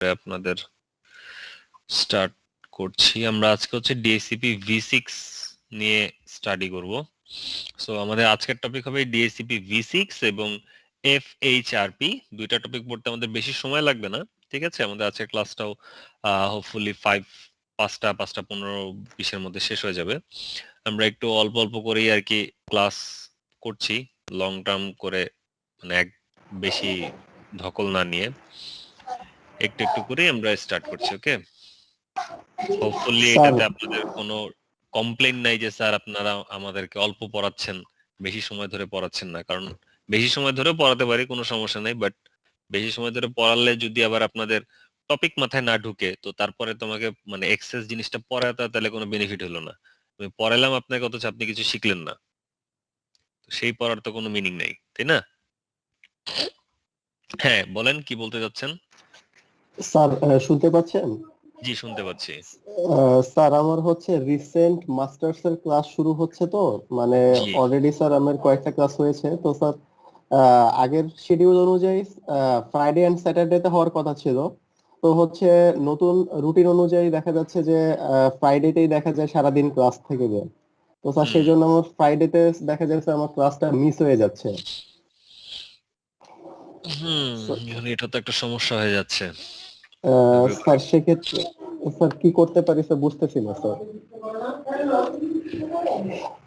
আপনাদের স্টার্ট করছি। আমরা আজকে হচ্ছে ডিএসসিপি V6 নিয়ে স্টাডি করব। সো আমাদের আজকের টপিক হবে ডিএসসিপি V6 এবং FHRP। দুইটা টপিক পড়তে আমাদের বেশি সময় লাগবে না, ঠিক আছে? আমাদের আজকের ক্লাসটাও হোপফুলি 5:15-20 মধ্যে শেষ হয়ে যাবে। আমরা একটু অল্প অল্প করেই আর কি ক্লাস করছি, লং টার্ম করে, মানে এক বেশি ধকল না নিয়ে একটু একটু করে আমরা স্টার্ট করছি। ওকে, হোপফুলি স্যার এটাতে আপনাদের কোনো কমপ্লেইন নাই যে স্যার আপনারা আমাদেরকে অল্প পড়াচ্ছেন, বেশি সময় ধরে পড়াচ্ছেন না। কারণ বেশি সময় ধরে পড়াতে পারি, কোনো সমস্যা নেই, বাট বেশি সময় ধরে পড়ালে যদি আবার আপনাদের টপিক মাথায় না ঢুকে, তো তারপরে তোমাকে মানে এক্সেস জিনিসটা পড়াতে তাহলে কোনো বেনিফিট হলো না। আমি পড়ালাম আপনাকে, অথচ আপনি কিছু শিখলেন না, তো সেই পড়ার তো কোনো মিনিং নেই, তাই না? হ্যাঁ, বলেন কি বলতে যাচ্ছেন? স্যার শুনতে পাচ্ছেন? জি, শুনতে পাচ্ছি। স্যার আমার হচ্ছে রিসেন্ট মাস্টার্স এর ক্লাস শুরু হচ্ছে, তো মানে জি। অলরেডি স্যার আমার কয়েকটা ক্লাস হয়েছে তো স্যার। আগের শিডিউল অনুযায়ী ফ্রাইডে এন্ড স্যাটারডে তে হওয়ার কথা ছিল, তো হচ্ছে নতুন রুটিন অনুযায়ী দেখা যাচ্ছে যে ফ্রাইডেতেই দেখা যায় সারাদিন ক্লাস থেকে যায়। তো স্যার হুম সেই জন্য আমার ফ্রাইডেতে দেখা যাচ্ছে আমার ক্লাসটা মিস হয়ে যাচ্ছে। হুম এখন এটা তো একটা সমস্যা হয়ে যাচ্ছে। স্যার সেক্ষেত্রে স্যার কি করতে পারি স্যার বুঝতেছি না স্যার।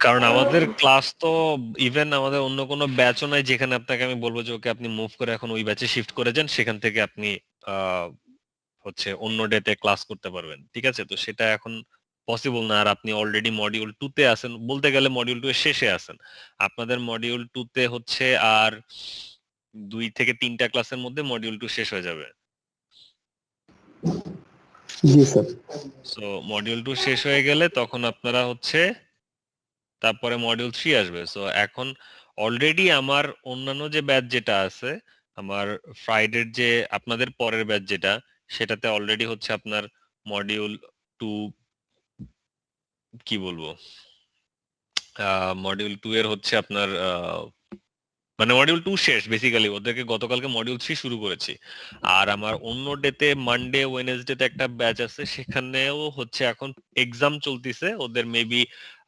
কারণ আমাদের ক্লাস তো ইভেন আমাদের অন্য কোনো ব্যাচও নাই যেখানে আপনাকে আমি বলবো যে ওকে আপনি মুভ করে এখন ওই ব্যাচে শিফট করে যান, সেখান থেকে আপনি আহ, হচ্ছে অন্য ডেতে ক্লাস করতে পারবেন, ঠিক আছে? তো সেটা এখন পসিবল না। আর আপনি অলরেডি মডিউল 2 তে আছেন, বলতে গেলে মডিউল 2 এর শেষে আছেন। আপনাদের মডিউল 2 তে হচ্ছে আর 2 থেকে 3টা ক্লাসের মধ্যে মডিউল 2 শেষ হয়ে যাবে। জি স্যার। সো মডিউল 2 শেষ হয়ে গেলে তখন আপনারা হচ্ছে তারপরে মডিউল 3 আসবে। সো এখন অলরেডি আমার অন্যান্য যে ব্যাচ যেটা আছে, আমার ফ্রাইডের যে আপনাদের পরের ব্যাচ যেটা, সেটাতে অলরেডি হচ্ছে আপনার মডিউল 2, কি বলবো, মডিউল 2 এর হচ্ছে আপনার মানে মডিউল 2 শেষ বেসিক্যালি, ওদেরকে গতকালকে মডিউল 3 শুরু করেছি। আর আমার অন্য ডেতে মানডে ওয়েনেসডে তে একটা ব্যাচ আছে, সেখানেও হচ্ছে এখন এক্সাম চলতেছে ওদের, মেবি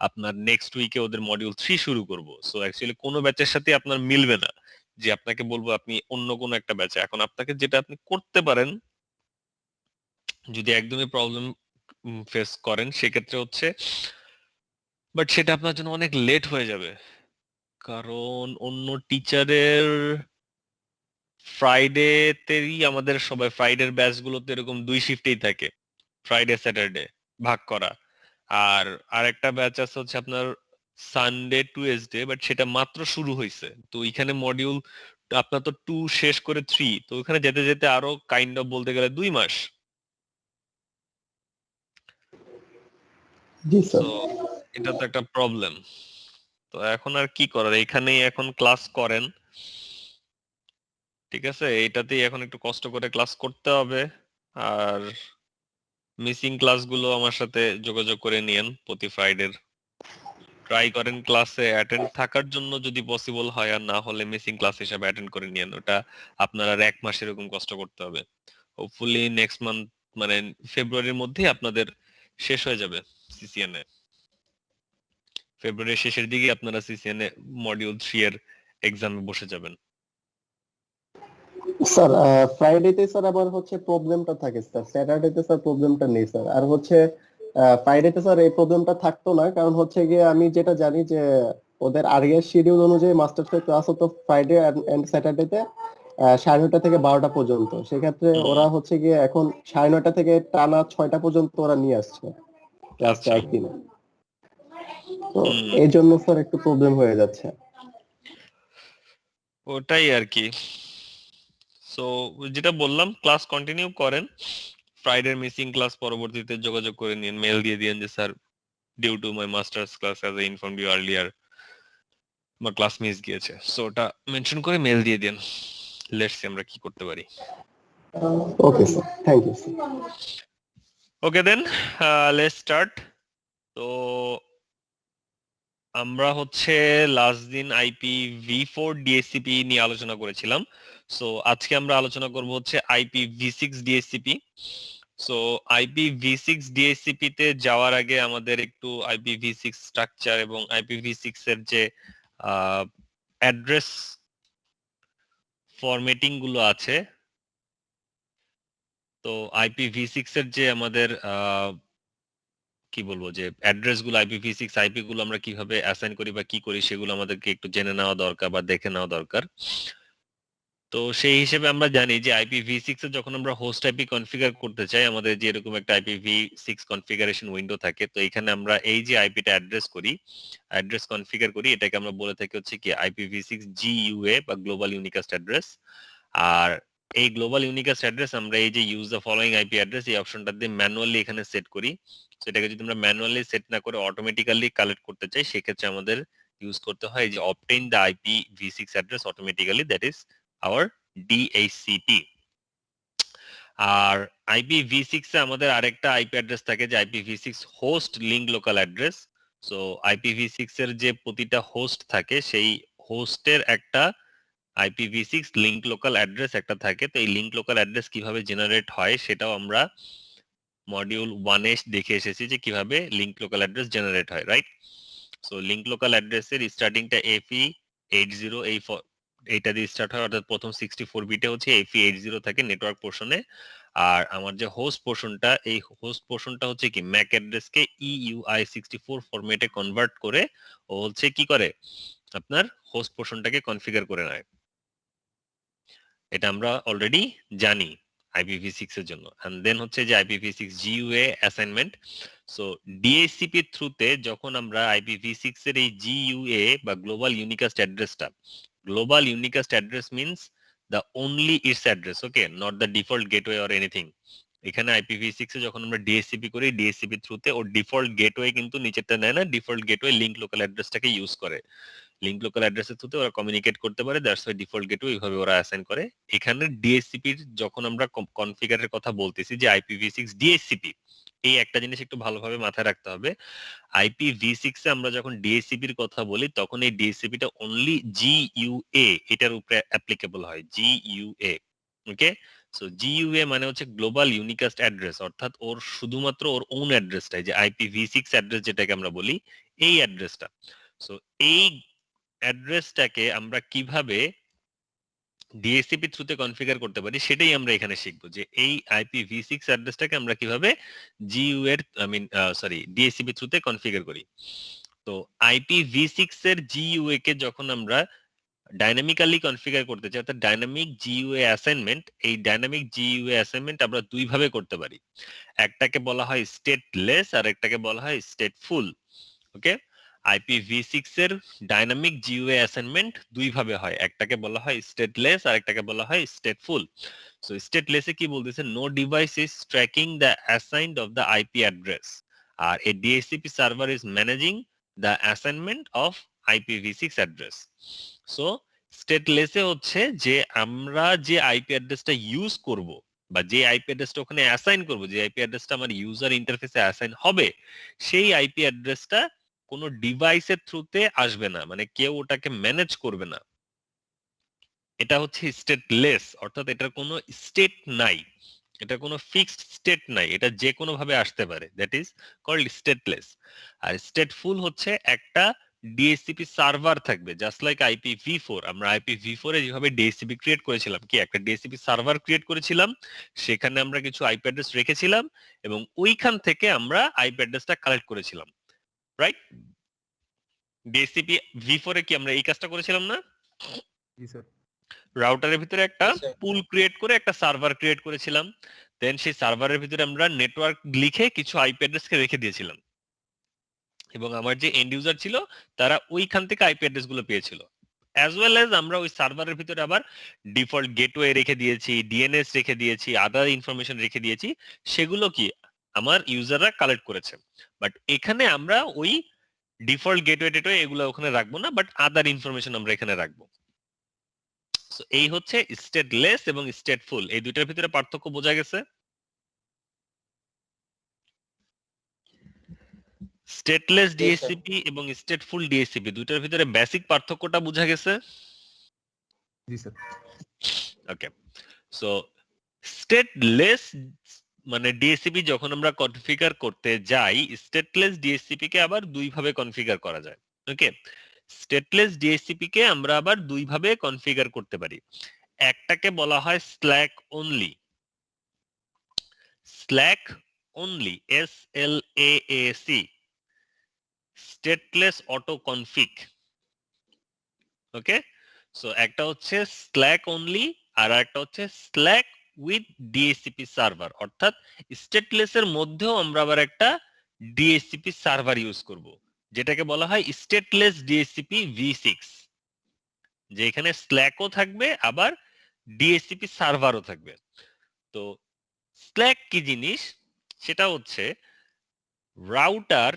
আপনার নেক্সট উইকে ওদের মডিউল 3 শুরু করব। সো অ্যাকচুয়ালি কোনো ব্যাচের সাথে আপনার মিলবে না যে আপনাকে বলবো আপনি অন্য কোনো একটা ব্যাচে। এখন আপনাকে যেটা আপনি করতে পারেন, যদি একদমই প্রবলেম ফেস করেন, সেক্ষেত্রে হচ্ছে, বাট সেটা আপনার জন্য অনেক লেট হয়ে যাবে। কারণ অন্য টিচারের ফ্রাইডেতেই আমাদের সবাই ফ্রাইডের ব্যাচগুলোতে এরকম 2 শিফটেই থাকে, ফ্রাইডে স্যাটারডে ভাগ করা। আর আরেকটা ব্যাচ আছে হচ্ছে আপনার সানডে টু ওয়েডনেসডে, বাট সেটা মাত্র শুরু হয়েছে। তো এখানে মডিউল আপনার তো 2 শেষ করে 3, তো ওখানে যেতে যেতে আরো কাইন্ড অফ বলতে গেলে 2 মাস। জি সো স্যার। এটা তো একটা প্রবলেম। তো এখন আর কি করার, এখানেই এখন ক্লাস করেন, ঠিক আছে? এটাতেই এখন একটু কষ্ট করে ক্লাস করতে হবে। আর মিসিং ক্লাসগুলো আমার সাথে যোগাযোগ করে নিয়েন প্রতি ফ্রাইডের। ট্রাই করেন ক্লাসে অ্যাটেন্ড থাকার জন্য, যদি পসিবল হয়, আর না হলে মিসিং ক্লাস হিসাবে অ্যাটেন্ড করে নিয়েন। ওটা আপনার আর 1 মাস এরকম কষ্ট করতে হবে। হোপফুলি নেক্সট মান্থ, মানে ফেব্রুয়ারির মধ্যেই আপনাদের শেষ হয়ে যাবে সিসিএনএ। ফেব্রুয়ারির শেষের দিকে আপনারা সিসিএনএ মডিউল 3 এর এক্সামে বসে যাবেন। স্যার ফ্রাইডেতে স্যার আবার হচ্ছে প্রবলেমটা থাকে স্যার, স্যাটারডেতে স্যার প্রবলেমটা নেই স্যার। আর হচ্ছে ফ্রাইডেতে স্যার এই প্রবলেমটা থাকতো না, কারণ হচ্ছে গিয়ে আমি যেটা জানি যে ওদের আগের শিডিউল অনুযায়ী মাস্টার্সের ক্লাস হতো ফ্রাইডে এন্ড স্যাটারডেতে 9:30 থেকে 12টা পর্যন্ত। সেক্ষেত্রে হুম। ওরা হচ্ছে গিয়ে এখন 9:30 থেকে টানা 6টা পর্যন্ত ওরা নিয়ে আসছে ক্লাসটা আচ্ছা। একদিনে। তো হুম। এই জন্য স্যার একটু প্রবলেম হয়ে যাচ্ছে। ওটাই আর কি। সো যেটা বললাম, ক্লাস কন্টিনিউ করেন। ফ্রাইডের মিসিং ক্লাস পরবর্তীতে যোগাযোগ করে নিন, মেল দিয়ে দিন যে sir, due to my masters class as I informed you earlier, আমার ক্লাস মিস গিয়েছে। সো ওটা মেনশন করে মেল দিয়ে দিন। লেটস সি আমরা কি করতে পারি। Okay sir, thank you sir. Okay then, let's start. তো আমরা হচ্ছে লাস্ট দিন আইপি V4 ডিএসসিপি নিয়ে আলোচনা করেছিলাম। সো আজকে আমরা আলোচনা করব হচ্ছে IPv6 DHCP। So IPv6 DHCP তে যাওয়ার আগে আমাদের একটু IPv6 স্ট্রাকচার এবং IPv6 এর যে অ্যাড্রেস ফরম্যাটিং গুলো আছে, তো IPv6 এর যে আমাদের কি বলবো যে অ্যাড্রেস গুলো IPv6 আইপি গুলো আমরা কিভাবে অ্যাসাইন করি বা কি করি সেগুলো আমাদেরকে একটু জেনে নেওয়া দরকার বা দেখে নেওয়া দরকার। তো সেই হিসেবে আমরা জানি যে IPv6 এ যখন আমরা হোস্ট আইপি কনফিগার করতে চাই, আমাদের যে এরকম একটা IPv6 কনফিগারেশন উইন্ডো থাকে, তো এখানে আমরা এই যে আইপিটা অ্যাড্রেস কনফিগার করি, এটাকে আমরা বলে থাকি হচ্ছে কি IPv6 GUA বা গ্লোবাল ইউনিকাস্ট অ্যাড্রেস। আর এই গ্লোবাল ইউনিকাস্ট অ্যাড্রেস আমরা এই যে use the following IP address এই অপশনটা দিয়ে ম্যানুয়ালি এখানে সেট করি। সেটাকে যদি আমরা ম্যানুয়ালি সেট না করে অটোমেটিক্যালি কালেক্ট করতে চাই, সেক্ষেত্রে আমাদের ইউজ করতে হয় যে obtain the IPv6 address automatically, that is our DHCP। R IPv6 এ আমাদের আরেকটা আইপি অ্যাড্রেস থাকে যে IPv6 host link local address. So IPv6 এর যে প্রতিটা হোস্ট থাকে, সেই হোস্টের একটা IPv6 লিংক লোকাল অ্যাড্রেস একটা থাকে। তো এই লিংক লোকাল অ্যাড্রেস কিভাবে জেনারেট হয় সেটাও আমরা মডিউল 1 এ দেখে এসেছি যে কিভাবে লিংক লোকাল অ্যাড্রেস জেনারেট হয়, রাইট? সো লিংক লোকাল অ্যাড্রেসের স্টার্টিংটা FE80 এইটা দিয়ে স্টার্ট হয়, অর্থাৎ প্রথম 64 বিটে হচ্ছে FE80 থাকে নেটওয়ার্ক পোর্শনে। আর আমার যে হোস্ট পোর্শনটা, এই হোস্ট পোর্শনটা হচ্ছে কি ম্যাক অ্যাড্রেসকে EUI64 ফরম্যাটে কনভার্ট করে ও হচ্ছে কি করে আপনার হোস্ট পোর্শনটাকে কনফিগার করে নেয়। এটা আমরা অলরেডি জানি IPv6 এর জন্য। এন্ড দেন হচ্ছে যে IPv6 GUA assignment. So DHCP এর থ্রুতে যখন আমরা IPv6 এর এই GUA বা গ্লোবাল ইউনিকাস্ট অ্যাড্রেসটা, global unicast address means the only it's address, okay, not the default gateway or anything. এখানে IPv6 এ যখন আমরা DHCP করি, DHCP থ্রুতে ও ডিফল্ট গেটওয়ে কিন্তু নিচেরটা নেয় না, ডিফল্ট গেটওয়ে লিংক লোকাল অ্যাড্রেসটাকে ইউজ করে। লিংক লোকাল অ্যাড্রেসের থ্রুতে ওরা কমিউনিকেট করতে পারে, দ্যাটস ওয়াই ডিফল্ট গেটওয়ে এইভাবে ওরা অ্যাসাইন করে। এখানে ডিএসসিপির যখন আমরা কনফিগারের কথা বলতেছি যে IPv6 ডিএসসিপি, এই একটা জিনিস একটু ভালোভাবে মাথায় রাখতে হবে। IPv6 এ আমরা যখন ডিএসসিপির কথা বলি, তখন এই ডিএসসিপিটা অনলি GUA এটার উপরে অ্যাপ্লিকেবল হয়, GUA, ওকে? সো GUA মানে হচ্ছে গ্লোবাল ইউনিকাস্ট অ্যাড্রেস, অর্থাৎ ওর শুধুমাত্র ওর ওন অ্যাড্রেসটাই, যে IPv6 অ্যাড্রেস যেটাকে আমরা বলি, এই অ্যাড্রেসটা। সো এই অ্যাড্রেসটাকে আমরা কিভাবে ডিএসসিপি থ্রুতে কনফিগার করতে পারি সেটাই আমরা এখানে শিখবো, যে এই IPv6 অ্যাড্রেসটাকে আমরা কিভাবে জিইউ এর ডিএসসিপি থ্রুতে কনফিগার করি। তো IPv6 এর জিইউএ কে যখন আমরা ডাইনামিক্যালি কনফিগার করতে চাই, অর্থাৎ ডাইনামিক জিইউএ অ্যাসাইনমেন্ট, এই ডাইনামিক জিইউএ অ্যাসাইনমেন্ট আমরা দুই ভাবে করতে পারি। একটাকে বলা হয় স্টেটলেস আর একটাকে বলা হয় স্টেটফুল, ওকে? IPv6 এর ডাইনামিক জিইউআই অ্যাসাইনমেন্ট দুই ভাবে হয়, একটাকে বলা হয় স্টেটলেস আর একটাকে বলা হয় স্টেটফুল। সো স্টেটলেসে কি বলতেছে, no device is tracking the assigned of the IP address, আর a DHCP server is managing the assignment of IPv6 address. So স্টেটলেসে হচ্ছে যে আমরা যে আইপি অ্যাড্রেসটা ইউজ করব বা যে আইপি অ্যাড্রেসটা ওখানে অ্যাসাইন করব, যে আইপি অ্যাড্রেসটা আমার ইউজার ইন্টারফেসে অ্যাসাইন হবে, সেই আইপি অ্যাড্রেসটা কোনো ডিভাইসের থ্রুতে আসবে না, মানে কেউ ওটাকে ম্যানেজ করবে না। এটা হচ্ছে স্টেটলেস, অর্থাৎ এটার কোনো স্টেট নাই, এটা কোনো ফিক্সড স্টেট নাই, এটা যে কোনো ভাবে আসতে পারে, দ্যাট ইজ কল্ড স্টেটলেস। আর স্টেটফুল হচ্ছে একটা ডিএসসিপি সার্ভার থাকবে, জাস্ট লাইক IPv4। আমরা IPv4 এ যেভাবে ডিএসসিপি ক্রিয়েট করেছিলাম, কি একটা ডিএসসিপি সার্ভার ক্রিয়েট করেছিলাম, সেখানে আমরা কিছু আইপি অ্যাড্রেস রেখেছিলাম এবং ওইখান থেকে আমরা আইপি অ্যাড্রেসটা কালেক্ট করেছিলাম, রাইট? ডিএসসিপি V4 এ কি আমরা এই কাজটা করেছিলাম না? জি স্যার। রাউটারের ভিতরে একটা Yes, sir. পুল ক্রিয়েট করে একটা সার্ভার ক্রিয়েট করেছিলাম, দেন সেই সার্ভারের ভিতরে আমরা নেটওয়ার্ক লিখে কিছু আইপি অ্যাড্রেসকে রেখে দিয়েছিলাম এবং আমার যে এন্ড ইউজার ছিল তারা ওইখান থেকে আইপি অ্যাড্রেস গুলো পেয়েছিল। অ্যাজ ওয়েল অ্যাজ আমরা ওই সার্ভারের ভিতরে আবার ডিফল্ট গেটওয়ে রেখে দিয়েছি, ডিএনএস রেখে দিয়েছি, আদার ইনফরমেশন রেখে দিয়েছি, সেগুলো কি আমার ইউজাররা কালেক্ট করেছে। বাট এখানে আমরা ওই ডিফল্ট গেটওয়ে টেটওয়ে এগুলো ওখানে রাখবো না, বাট আদার ইনফরমেশন আমরা এখানে রাখবো। সো এই হচ্ছে স্টেটলেস এবং স্টেটফুল, এই দুইটার ভিতরে পার্থক্য বোঝা গেছে? Stateless sir. ডিএসসিপি এবং স্টেটফুল ডিএসসিপি দুইটার ভিতরে বেসিক পার্থক্যটা বোঝা গেছে? জি স্যার। ওকে, সো স্টেটলেস মানে ডিএসসিপি যখন আমরা কনফিগার করতে যাই, স্টেটলেস ডিএসসিপি কে আবার দুই ভাবে কনফিগার করা যায়। ওকে, স্টেটলেস ডিএসসিপি কে আমরা আবার দুই ভাবে কনফিগার করতে পারি। একটাকে বলা হয় SLAAC only, SLAAC only, SLAAC, stateless auto config. Okay, so একটা হচ্ছে স্ল্যাক অনলি আর একটা হচ্ছে স্ল্যাক উইথ ডিএসসিপি সার্ভার, অর্থাৎ স্টেটলেস এর মধ্যেও আমরা আবার একটা ডিএসসিপি সার্ভার ইউজ করব, যেটাকে বলা হয় স্টেটলেস ডিএসসিপি V6, যেখানে স্ল্যাকও থাকবে আবার ডিএসসিপি সার্ভারও থাকবে। তো স্ল্যাক কি জিনিস, সেটা হচ্ছে রাউটার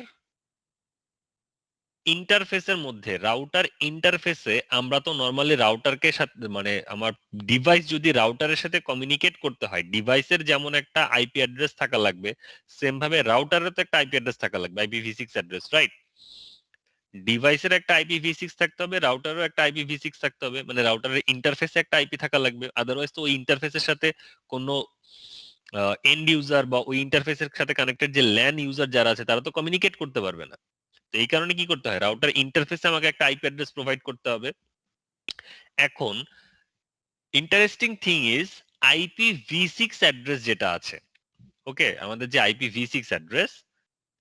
ইন্টারফেসের মধ্যে, রাউটার ইন্টারফেসে আমরা তো নরমালি রাউটারকে সাথে মানে আমার ডিভাইস যদি রাউটারের সাথে কমিউনিকেট করতে হয়, ডিভাইসের যেমন একটা আইপি অ্যাড্রেস থাকা লাগবে, সেম ভাবে রাউটারের তো একটা আইপি অ্যাড্রেস থাকা লাগবে, IPv6 অ্যাড্রেস, রাইট? ডিভাইসের একটা IPv6 থাকতে হবে, রাউটারও একটা IPv6 থাকতে হবে, মানে রাউটারের ইন্টারফেসে একটা আইপি থাকা লাগবে, আদারওয়াইজ তো ওই ইন্টারফেসের সাথে কোনো এন্ড ইউজার বা ওই ইন্টারফেসের সাথে কানেক্টেড যে ল্যান ইউজার যারা আছে তারা তো কমিউনিকেট করতে পারবে না। তো এই কারণে কি করতে হয়, রাউটার ইন্টারফেসে আমাকে একটা আইপি অ্যাড্রেস প্রোভাইড করতে হবে। এখন interesting thing is IPv6 address যেটা আছে, ওকে, আমাদের যে IPv6 অ্যাড্রেস,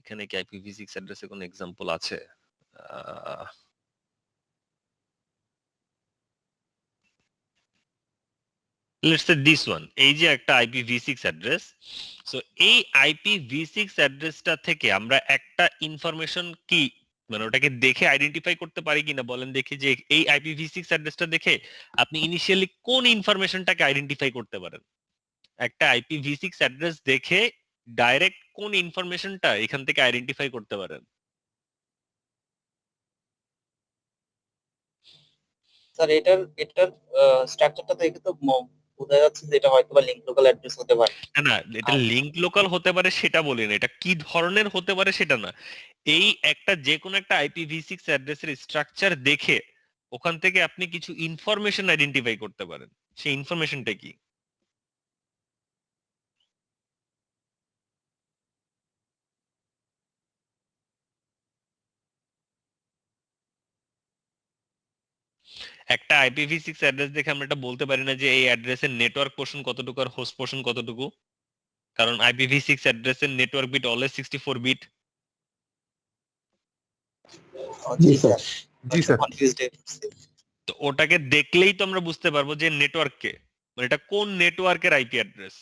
এখানে কি IPv6 অ্যাড্রেসে কোনো এক্সাম্পল আছে? লেটস সে দিস ওয়ান, এই যে একটা IPv6 অ্যাড্রেস। সো এই IPv6 অ্যাড্রেসটা থেকে আমরা একটা ইনফরমেশন কি মানে ওটাকে দেখে আইডেন্টিফাই করতে পারি কিনা বলেন দেখি, যে এই IPv6 অ্যাড্রেসটা দেখে আপনি ইনিশিয়ালি কোন ইনফরমেশনটাকে আইডেন্টিফাই করতে পারেন? একটা IPv6 অ্যাড্রেস দেখে ডাইরেক্ট কোন ইনফরমেশনটা এখান থেকে আইডেন্টিফাই করতে পারেন? স্যার এটার স্ট্রাকচারটা দেখে তো বোঝা যাচ্ছে যে এটা হয়তো বা লিংক লোকাল অ্যাড্রেস হতে পারে। না না, এটা আর লিংক লোকাল হতে পারে সেটা বলি না, এটা কি ধরনের হতে পারে সেটা না। এই একটা যে কোনো একটা IPv6 অ্যাড্রেসের স্ট্রাকচার দেখে ওখান থেকে আপনি কিছু ইনফরমেশন আইডেন্টিফাই করতে পারেন, সেই ইনফরমেশনটা কি? একটা IPv6 অ্যাড্রেস দেখে আমরা এটা বলতে পারি না যে এই অ্যাড্রেসের নেটওয়ার্ক পোর্শন কতটুকু আর হোস্ট পোর্শন কতটুকু, কারণ IPv6 অ্যাড্রেসের নেটওয়ার্ক বিট অলওয়েজ 64 বিট। জি জি স্যার। স্যার কনফিউজড হয়ে পড়ছি। তো ওটাকে দেখলেই তো আমরা বুঝতে পারবো যে নেটওয়ার্ক কে, মানে এটা কোন নেটওয়ার্কের আইপি অ্যাড্রেস,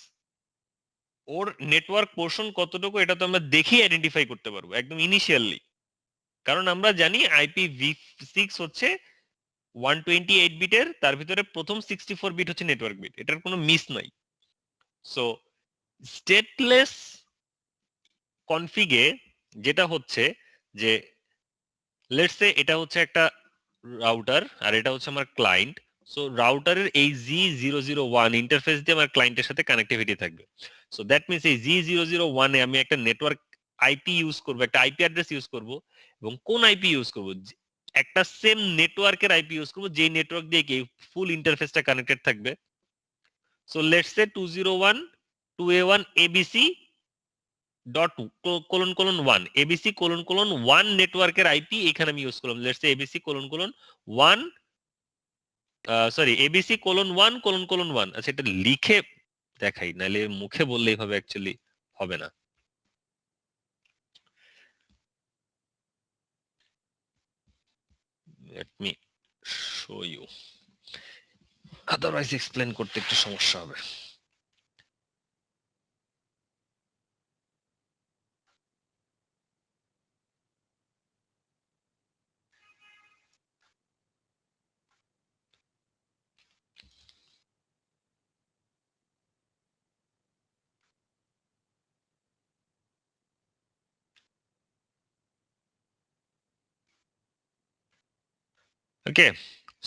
ওর নেটওয়ার্ক পোর্শন কতটুকু এটা তো আমরা দেখি আইডেন্টিফাই করতে পারবো একদম ইনিশিয়ালি। কারণ আমরা জানি IPv6 হচ্ছে 128 বিটের, তার ভিতরে প্রথম 64 বিট হচ্ছে নেটওয়ার্ক বিট, এটার কোনো মিস নাই। সো স্টেটলেস কনফিগে যেটা হচ্ছে যে লেটস সে এটা হচ্ছে একটা রাউটার আর এটা হচ্ছে আমার ক্লায়েন্ট। সো রাউটারের এই G001 ইন্টারফেস দিয়ে আমার ক্লায়েন্টের সাথে কানেক্টিভিটি থাকবে। সো দ্যাট মিনস এই G001 এ আমি একটা নেটওয়ার্ক আইপি ইউজ করব, একটা আইপি অ্যাড্রেস ইউজ করব, এবং কোন আইপি ইউজ করব, একটা সেম নেটওয়ার্কের আইপি ইউজ করব যেই নেটওয়ার্ক দিয়ে কি ফুল ইন্টারফেসটা কানেক্টেড থাকবে। So let's say 201 2A1 ABC dot colon colon 1 ABC colon colon 1 নেটওয়ার্কের আইপি এখানে আমি ইউজ করলাম, let's say ABC colon colon 1, sorry ABC colon 1 colon colon 1। আচ্ছা এটা লিখে দেখাই, নাহলে মুখে বললে এইভাবে অ্যাকচুয়ালি হবে না। Let me show you, otherwise explain করতে একটু সমস্যা হবে। ওকে,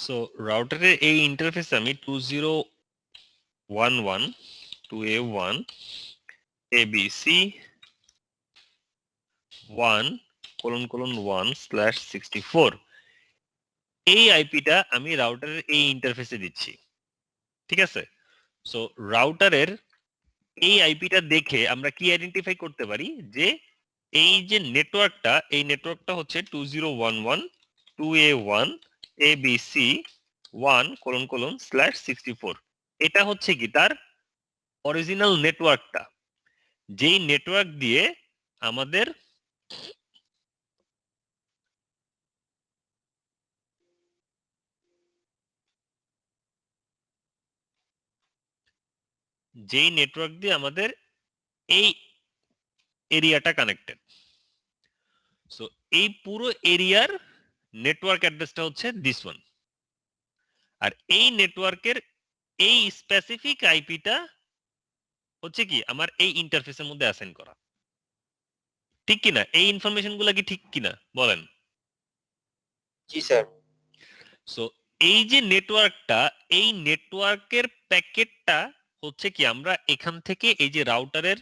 সো রাউটারের এই ইন্টারফেসে আমি 2011 2A1 ABC 1 কোলন কোলন 1/64 এই আইপিটা আমি রাউটারের এই ইন্টারফেসে দিচ্ছি। ঠিক আছে? সো রাউটারের এই আইপিটা দেখে আমরা কি আইডেন্টিফাই করতে পারি যে এই যে নেটওয়ার্কটা, এই নেটওয়ার্কটা হচ্ছে 2011 2A1 ABC1:/64। এটা হচ্ছে কি তার অরিজিনাল নেটওয়ার্কটা, যেই নেটওয়ার্ক দিয়ে আমাদের এই এরিয়াটা কানেক্টেড। সো এই পুরো এরিয়ার নেটওয়ার্ক অ্যাড্রেসটা হচ্ছে দিস ওয়ান। আর এই নেটওয়ার্কের এই স্পেসিফিক আইপিটা হচ্ছে কি আমার এই ইন্টারফেসের মধ্যে অ্যাসাইন করা। ঠিক কিনা? এই ইনফরমেশন গুলা কি ঠিক কিনা বলেন? জি স্যার। সো এই যে নেটওয়ার্কটা, এই নেটওয়ার্কের প্যাকেটটা হচ্ছে কি আমরা এখান থেকে এই যে রাউটারের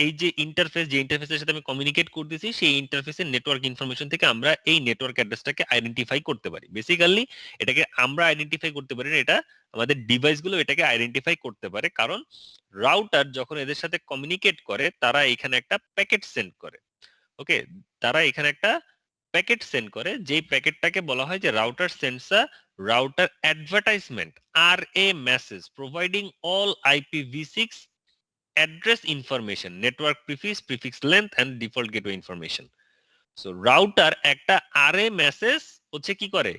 এই যে ইন্টারফেস, যে ইন্টারফেসের সাথে আমি কমিউনিকেট করতেছি, সেই ইন্টারফেসের নেটওয়ার্ক ইনফরমেশন থেকে আমরা এই নেটওয়ার্ক অ্যাড্রেসটাকে আইডেন্টিফাই করতে পারি। বেসিক্যালি এটাকে আমরা আইডেন্টিফাই করতে পারি না, এটা আমাদের ডিভাইসগুলো এটাকে আইডেন্টিফাই করতে পারে, কারণ রাউটার যখন এদের সাথে কমিউনিকেট করে তারা এখানে একটা প্যাকেট সেন্ড করে। ওকে, তারা এখানে একটা প্যাকেট সেন্ড করে, যেই প্যাকেটটাকে বলা হয় যে router sends a router advertisement আর a message providing all IPv6 address information, network prefix length and default gateway information. So router একটা আরএ মেসেজ হচ্ছে কি করে,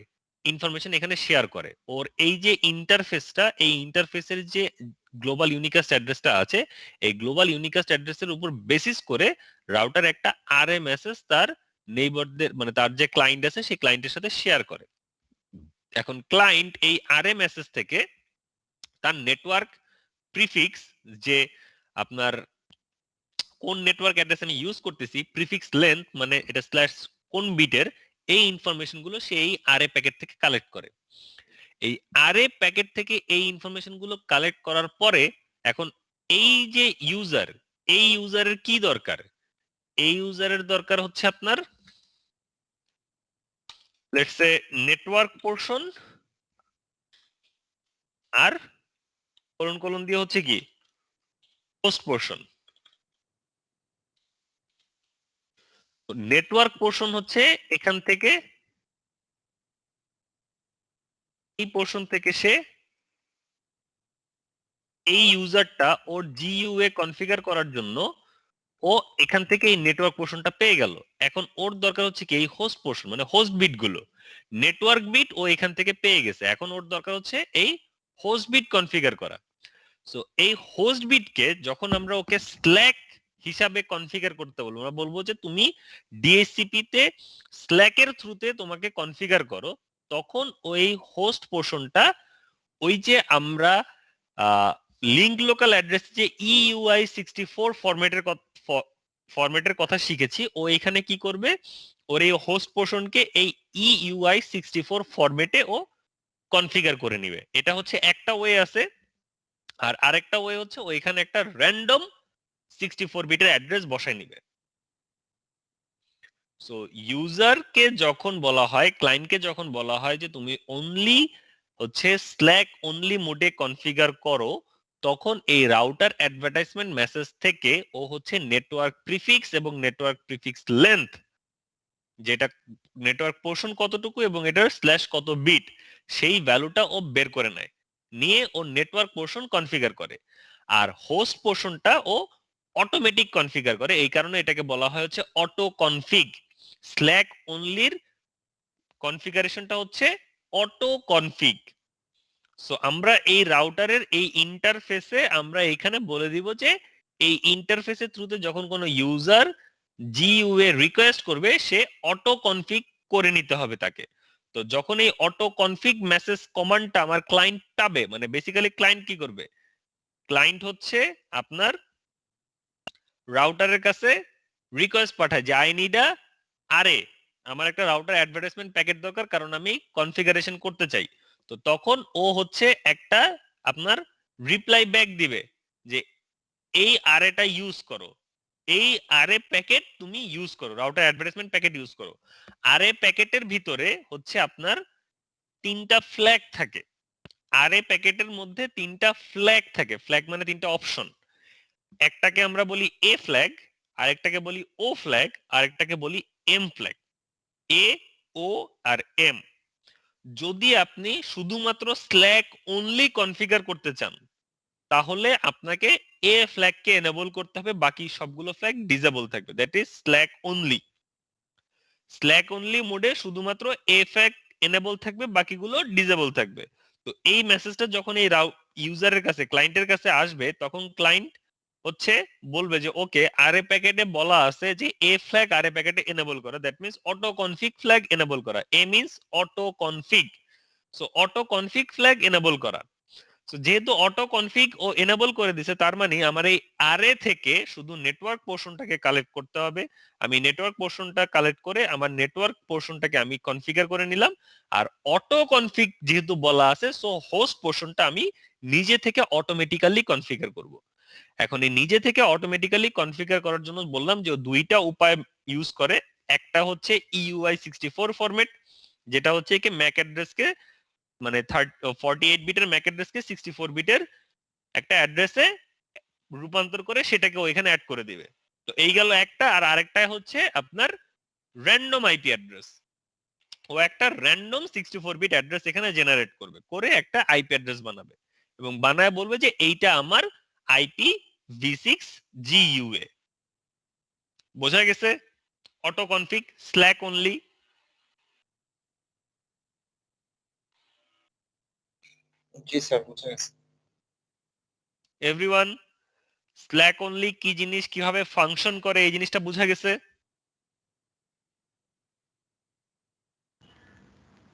ইনফরমেশন এখানে শেয়ার করে। ওর এই যে ইন্টারফেসটা, এই ইন্টারফেসের যে গ্লোবাল ইউনিকাস্ট অ্যাড্রেসটা আছে, এই গ্লোবাল ইউনিকাস্ট অ্যাড্রেসের উপর বেসিস করে রাউটার একটা আরএ মেসেজ তার নেইবারদের, মানে তার যে ক্লায়েন্ট আছে সেই ক্লায়েন্টের সাথে শেয়ার করে। এখন ক্লায়েন্ট এই আরএ মেসেজ থেকে তার নেটওয়ার্ক প্রিফিক্স, যে আপনার কোন নেটওয়ার্ক অ্যাড্রেস আমি ইউজ করতেছি, প্রিফিক্স লেন্থ মানে এটা স্ল্যাশ কোন বিটের, এই ইনফরমেশন গুলো সেই আরএ প্যাকেট থেকে কালেক্ট করে। এই আরএ প্যাকেট থেকে এই ইনফরমেশন গুলো কালেক্ট করার পরে এখন এই যে ইউজার, এই ইউজারের কি দরকার? এই ইউজারের দরকার হচ্ছে আপনার লেটস সে নেটওয়ার্ক পোর্শন, আর কোলন কোলন দিয়ে হচ্ছে কি হোস্ট পোর্শন। নেটওয়ার্ক পোর্শন হচ্ছে এখান থেকে, এই পোর্শন থেকে সে এই ইউজারটা ওর জিইউএ কনফিগার করার জন্য ও এখান থেকে এই নেটওয়ার্ক পোর্শনটা পেয়ে গেল। এখন ওর দরকার হচ্ছে কি এই হোস্ট পোর্শন, মানে হোস্ট বিট গুলো, নেটওয়ার্ক বিট ও এখান থেকে পেয়ে গেছে, এখন ওর দরকার হচ্ছে এই হোস্ট বিট কনফিগার করা। সো এই হোস্ট বিটকে যখন আমরা ওকে স্ল্যাক হিসাবে কনফিগার করতে বলবো, আমরা বলবো যে তুমি ডিএসসিপি তে স্ল্যাকের থ্রুতে তোমাকে কনফিগার করো, তখন ওই হোস্ট পোর্শনটা ওই যে আমরা লিঙ্ক লোকাল অ্যাড্রেস যে EUI64 ফরম্যাটের কথা শিখেছি, ও এখানে কি করবে, ওর এই হোস্ট পোর্শনকে এই EUI64 ফরম্যাটে ও কনফিগার করে নিবে। এটা হচ্ছে একটা ওয়ে আছে। আর আরেকটা ওয়ে হচ্ছে ও এখানে একটা র্যান্ডম 64 বিটের অ্যাড্রেস বসায় নিবে। সো ইউজারকে যখন বলা হয়, ক্লায়েন্টকে যখন বলা হয় যে তুমি অনলি হচ্ছে স্ল্যাক অনলি মোডে কনফিগার করো, তখন এই রাউটার অ্যাডভার্টাইজমেন্ট মেসেজ থেকে ও হচ্ছে নেটওয়ার্ক প্রিফিক্স এবং নেটওয়ার্ক প্রিফিক্স লেন্থ, যেটা নেটওয়ার্ক পোর্শন কতটুকু এবং এটার স্ল্যাশ কত বিট, সেই ভ্যালুটা ও বের করে নেয়, নিয়ে ও নেটওয়ার্ক পোর্শন কনফিগার করে। আর হোস্ট পোর্শনটা ও অটোমেটিক কনফিগার করে, এই কারণে এটাকে বলা হয় হচ্ছে অটো কনফিগ। স্ল্যাক অনলির কনফিগারেশনটা হচ্ছে অটো কনফিগ। সো আমরা এই রাউটারের এই ইন্টারফেসে আমরা এখানে বলে দিব যে এই ইন্টারফেসের থ্রুতে যখন কোনো ইউজার জিইউএ রিকোয়েস্ট করবে, সে অটো কনফিগ করে নিতে হবে তাকে। তো যখন এই অটো কনফিগ মেসেজ কমান্ডটা আমার ক্লায়েন্ট পাবে, মানে বেসিক্যালি ক্লায়েন্ট কি করবে, ক্লায়েন্ট হচ্ছে আপনার রাউটারের কাছে রিকোয়েস্ট পাঠায় যে আই নিড আ আরে আমার একটা রাউটার অ্যাডভার্টাইজমেন্ট প্যাকেট দরকার, কারণ আমি কনফিগারেশন করতে চাই। তো তখন ও হচ্ছে একটা আপনার রিপ্লাই ব্যাক দিবে যে এই আরেটা ইউজ করো, এই আরে প্যাকেট তুমি ইউজ করো, রাউটার অ্যাডভার্টাইজমেন্ট প্যাকেট ইউজ করো। আরে প্যাকেটের ভিতরে হচ্ছে আপনার তিনটা ফ্ল্যাগ থাকে। আরএ প্যাকেটের মধ্যে তিনটা ফ্ল্যাগ থাকে, ফ্ল্যাগ মানে তিনটা অপশন। একটাকে আমরা বলি এ ফ্ল্যাগ, আরেকটাকে বলি ও ফ্ল্যাগ, আরেকটাকে বলি এম ফ্ল্যাগ। এ, ও আর এম। যদি আপনি শুধুমাত্র স্ল্যাক অনলি কনফিগার করতে চান তাহলে আপনাকে এ ফ্ল্যাগকে এনেবল করতে হবে, বাকি সবগুলো ফ্ল্যাগ ডিসেবল থাকবে, that is slack only. SLAAC only মোডে শুধুমাত্র এ ফ্ল্যাগ এনেবল থাকবে, বাকিগুলো ডিসেবল থাকবে। তো এই মেসেজটা যখন এই ইউজারের কাছে, ক্লায়েন্টের কাছে আসবে, তখন ক্লায়েন্ট হচ্ছে বলবে যে ওকে আরএ প্যাকেটে বলা আছে যে এ ফ্ল্যাগ আরএ প্যাকেটে এনেবল করা, that means auto config flag enable করা। A means auto config, so auto config flag enable করা। সো যেহেতু অটো কনফিগ ও এনেবল করে দিছে, তার মানে আমার এই আরএ থেকে শুধু নেটওয়ার্ক পোর্শনটাকে কালেক্ট করতে হবে। আমি নেটওয়ার্ক পোর্শনটা কালেক্ট করে আমার নেটওয়ার্ক পোর্শনটাকে আমি কনফিগার করে নিলাম। আর অটো কনফিগ যেহেতু বলা আছে, সো হোস্ট পোর্শনটা আমি নিজে থেকে অটোমেটিক্যালি কনফিগার করব। এখন এই নিজে থেকে অটোমেটিক্যালি কনফিগার করার জন্য বললাম যে দুইটা উপায় ইউজ করে। একটা হচ্ছে EUI64 ফরম্যাট, যেটা হচ্ছে কি ম্যাক অ্যাড্রেসকে মানে 48 বিটের ম্যাক অ্যাড্রেসকে 64 বিটের একটা অ্যাড্রেসে রূপান্তর করে সেটাকে ওইখানে অ্যাড করে দিবে। তো এই গেল একটা। আর আরেকটা হচ্ছে আপনার র্যান্ডম আইপি অ্যাড্রেস। ও একটা র্যান্ডম 64 বিট অ্যাড্রেস এখানে জেনারেট করবে, করে একটা আইপি অ্যাড্রেস বানাবে এবং বানায় বলবে যে এইটা আমার আইপি v6 GUA। বোঝা গেছে? Auto config, SLAAC only. জি স্যার, বুঝে গেছে। এভরিওয়ান, স্ল্যাক অনলি কি জিনিস, কিভাবে ফাংশন করে, এই জিনিসটা বোঝা গেছে?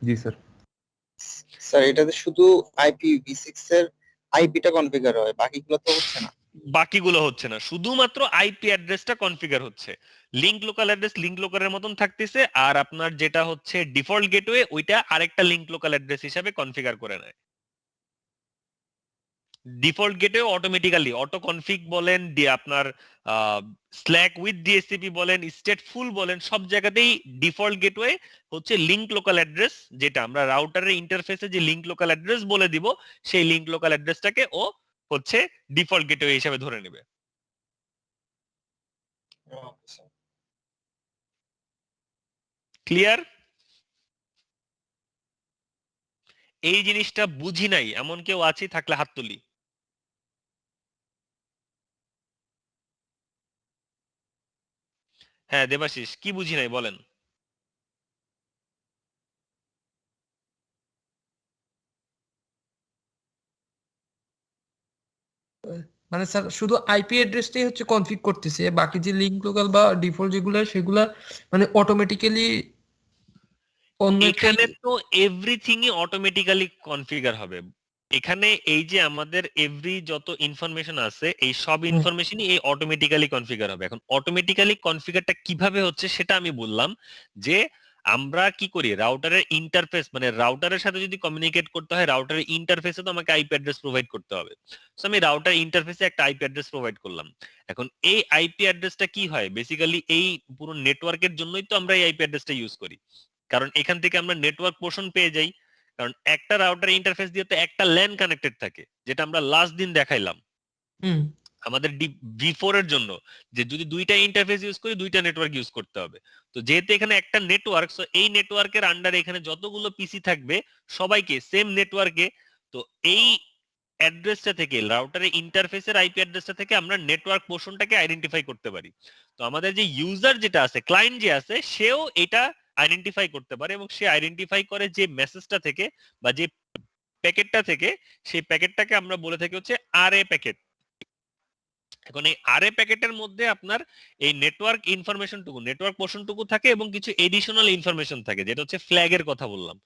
জি স্যার। স্যার এটাতে শুধু IPv6 এর আইপিটা কনফিগার হয়, বাকিগুলো তো হচ্ছে না। বাকিগুলো হচ্ছে না, শুধুমাত্র আইপি অ্যাড্রেসটা কনফিগার হচ্ছে। লিংক লোকাল অ্যাড্রেস লিংক লোকালের মতন থাকতেছে, আর আপনার যেটা হচ্ছে ডিফল্ট গেটওয়ে ওইটা আরেকটা লিংক লোকাল অ্যাড্রেস হিসাবে কনফিগার করে নেয়। Default gateway automatically auto config বলেন, আপনার স্ল্যাক উইথ ডিএসসিপি বলেন, স্টেটফুল বলেন, সব জায়গাতেই ডিফল্ট গেটওয়ে হচ্ছে লিংক লোকাল অ্যাড্রেস, যেটা আমরা রাউটারের ইন্টারফেসে যে লিংক লোকাল অ্যাড্রেস বলে দিব, সেই লিংক লোকাল অ্যাড্রেসটাকে ও হচ্ছে ডিফল্ট গেটওয়ে হিসাবে ধরে নেবে। ক্লিয়ার? এই জিনিসটা বুঝি নাই এমন কেউ আছে থাকলে হাত তুলি। হ্যাঁ দেবাশিস, কি বুঝি নাই বলেন। মানে স্যার শুধু আইপি অ্যাড্রেসটাই হচ্ছে কনফিগ করতেছে, বাকি যে লিংক লোকাল বা ডিফল্ট যেগুলো সেগুলা মানে অটোমেটিক্যালি অন্য একটা এখানে তো এভরিথিংই অটোমেটিক্যালি কনফিগার হবে। এখানে এই যে আমাদের এভরি যত ইনফরমেশন আছে, এই সব ইনফরমেশনই এই অটোমেটিক্যালি কনফিগার হবে। এখন অটোমেটিক্যালি কনফিগারটা কিভাবে হচ্ছে সেটা আমি বললাম যে আমরা কি করি, রাউটারের ইন্টারফেস মানে রাউটারের সাথে যদি কমিউনিকেট করতে হয়, রাউটারের ইন্টারফেসে তো আমাকে আইপি অ্যাড্রেস প্রোভাইড করতে হবে। সো আমি রাউটার ইন্টারফেসে একটা আইপি অ্যাড্রেস প্রোভাইড করলাম। এখন এই আইপি অ্যাড্রেসটা কি হয়, বেসিক্যালি এই পুরো নেটওয়ার্কের জন্যই তো আমরা এই আইপি অ্যাড্রেসটা ইউজ করি, কারণ এখান থেকে আমরা নেটওয়ার্ক পোর্শন পেয়ে যাই। কারণ একটা রাউটার ইন্টারফেস দিয়ে তো একটা ল্যান কানেক্টেড থাকে, যেটা আমরা লাস্ট দিন দেখাইলাম আমাদের V4 এর জন্য, যে যদি দুইটা ইন্টারফেস ইউজ করি দুইটা নেটওয়ার্ক ইউজ করতে হবে। তো যেহেতু এখানে একটা নেটওয়ার্ক, সো এই নেটওয়ার্কের আন্ডারে এখানে যতগুলো পিসি থাকবে সবাইকে সেম নেটওয়ার্কে, তো এই অ্যাড্রেসটা থেকে রাউটারের ইন্টারফেসের আইপি অ্যাড্রেসটা থেকে আমরা নেটওয়ার্ক পোর্শনটাকে আইডেন্টিফাই করতে পারি। তো আমাদের যে ইউজার যেটা আছে, ক্লায়েন্ট যে আছে, সেও এটা আইডেন্টিফাই করতে পারে এবং সে আইডেন্টিফাই করে যে মেসেজটা থেকে বা যে প্যাকেটটা থেকে, সেই প্যাকেটটাকে আমরা বলে থাকি হচ্ছে আরএ প্যাকেট। এখন এই আরএ প্যাকেটের মধ্যে আপনার এই নেটওয়ার্ক ইনফরমেশনটুকু, নেটওয়ার্ক পোর্শনটুকু থাকে এবং কিছু এডিশনাল ইনফরমেশন থাকে, যেটা হচ্ছে ফ্ল্যাগের কথা বললাম।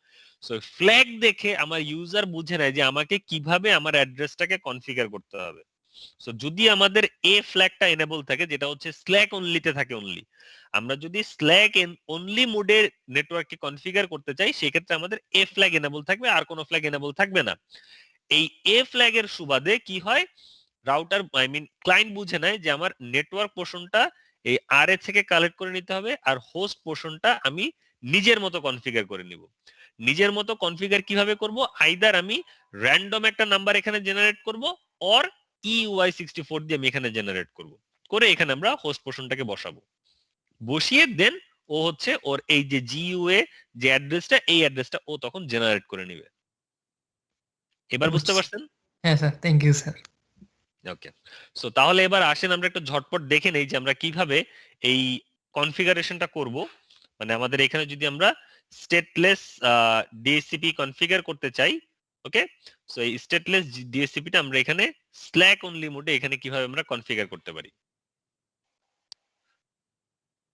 সো ফ্ল্যাগ দেখে আমার ইউজার বুঝে নেয় যে আমাকে কিভাবে আমার অ্যাড্রেসটাকে কনফিগার করতে হবে। সো যদি আমাদের এ ফ্ল্যাগটা এনেবল থাকে, যেটা হচ্ছে স্ল্যাক অনলিতে থাকে অনলি, আমরা যদি স্ল্যাক অনলি মোডে নেটওয়ার্ককে কনফিগার করতে চাই, সেক্ষেত্রে আমাদের এ ফ্ল্যাগ এনেবল থাকবে, আর কোনো ফ্ল্যাগ এনেবল থাকবে না। এই এ ফ্ল্যাগের সুবাদে কি হয়, রাউটার ক্লায়েন্ট বুঝে নেয় যে আমার নেটওয়ার্ক পোর্শনটা এই আরএ থেকে কালেক্ট করে নিতে হবে, আর হোস্ট পোর্শনটা আমি নিজের মতো কনফিগার করে নিব। নিজের মতো কনফিগার কিভাবে করব, আইদার আমি র্যান্ডম একটা নাম্বার এখানে জেনারেট করব অর EUI64 দিয়ে আমি এখানে জেনারেট করব, করে এখানে আমরা হোস্ট পোর্শনটাকে বসাবো, বসিয়ে দেন ও হচ্ছে ওর এই যে GUA যে অ্যাড্রেসটা, এই অ্যাড্রেসটা ও তখন জেনারেট করে নেবে। এবার বুঝতে পারছেন? হ্যাঁ sir, thank you sir. Okay, so তাহলে এবার আসেন আমরা একটা ঝটপট দেখে নেই যে আমরা কিভাবে এই কনফিগারেশনটা করব। মানে আমাদের এখানে যদি আমরা স্টেটলেস ডিএসসিপি কনফিগার করতে চাই, ওকে, সো এই স্টেটলেস ডিএসসিপিটা আমরা এখানে স্ল্যাক অনলি মোডে এখানে কিভাবে আমরা কনফিগার করতে পারি।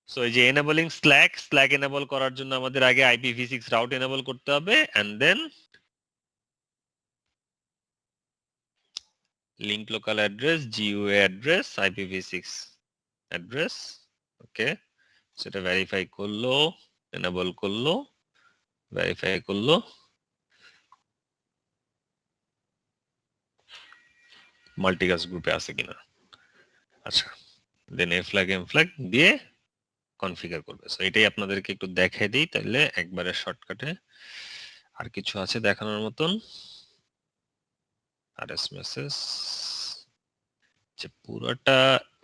সো এই যে এনেবলিং স্ল্যাক এনেবল করার জন্য আমাদের আগে IPv6 রাউট এনেবল করতে হবে, and then link local address, GUA address, IPv6 address, okay, সেটা ভেরিফাই করলো, এনেবল করলো, ভেরিফাই করলো, মাল্টিকাস্ট গ্রুপে আছে কিনা, আচ্ছা, দেন এ ফ্ল্যাগ এম ফ্ল্যাগ দিয়ে কনফিগার করবে। সো এটাই আপনাদেরকে একটু দেখাই দিই তাহলে একবারে শর্টকাটে। আর কিছু আছে দেখানোর মতন? আরএস মেসেজ যে পুরোটা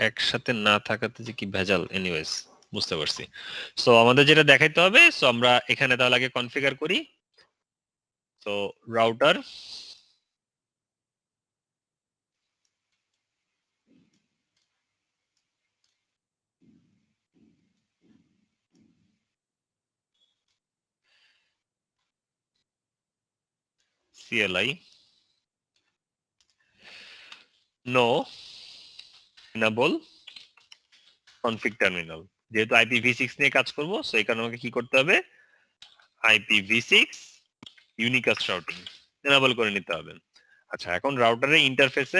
একসাথে না থাকাতে যে কি ভেজাল, এনিওয়েজ বুঝতে পারছি। সো আমাদের যেটা দেখাইতে হবে, সো আমরা এখানে তাহলে আগে কনফিগার করি। So router CLI no enable config terminal, যেহেতু IPv6 নিয়ে কাজ করব, সো এখানে আমাকে কি করতে হবে, IPv6 ইউনিকাস্ট রাউটিং enable করে নিতে হবে। আচ্ছা, এখন রাউটারের ইন্টারফেস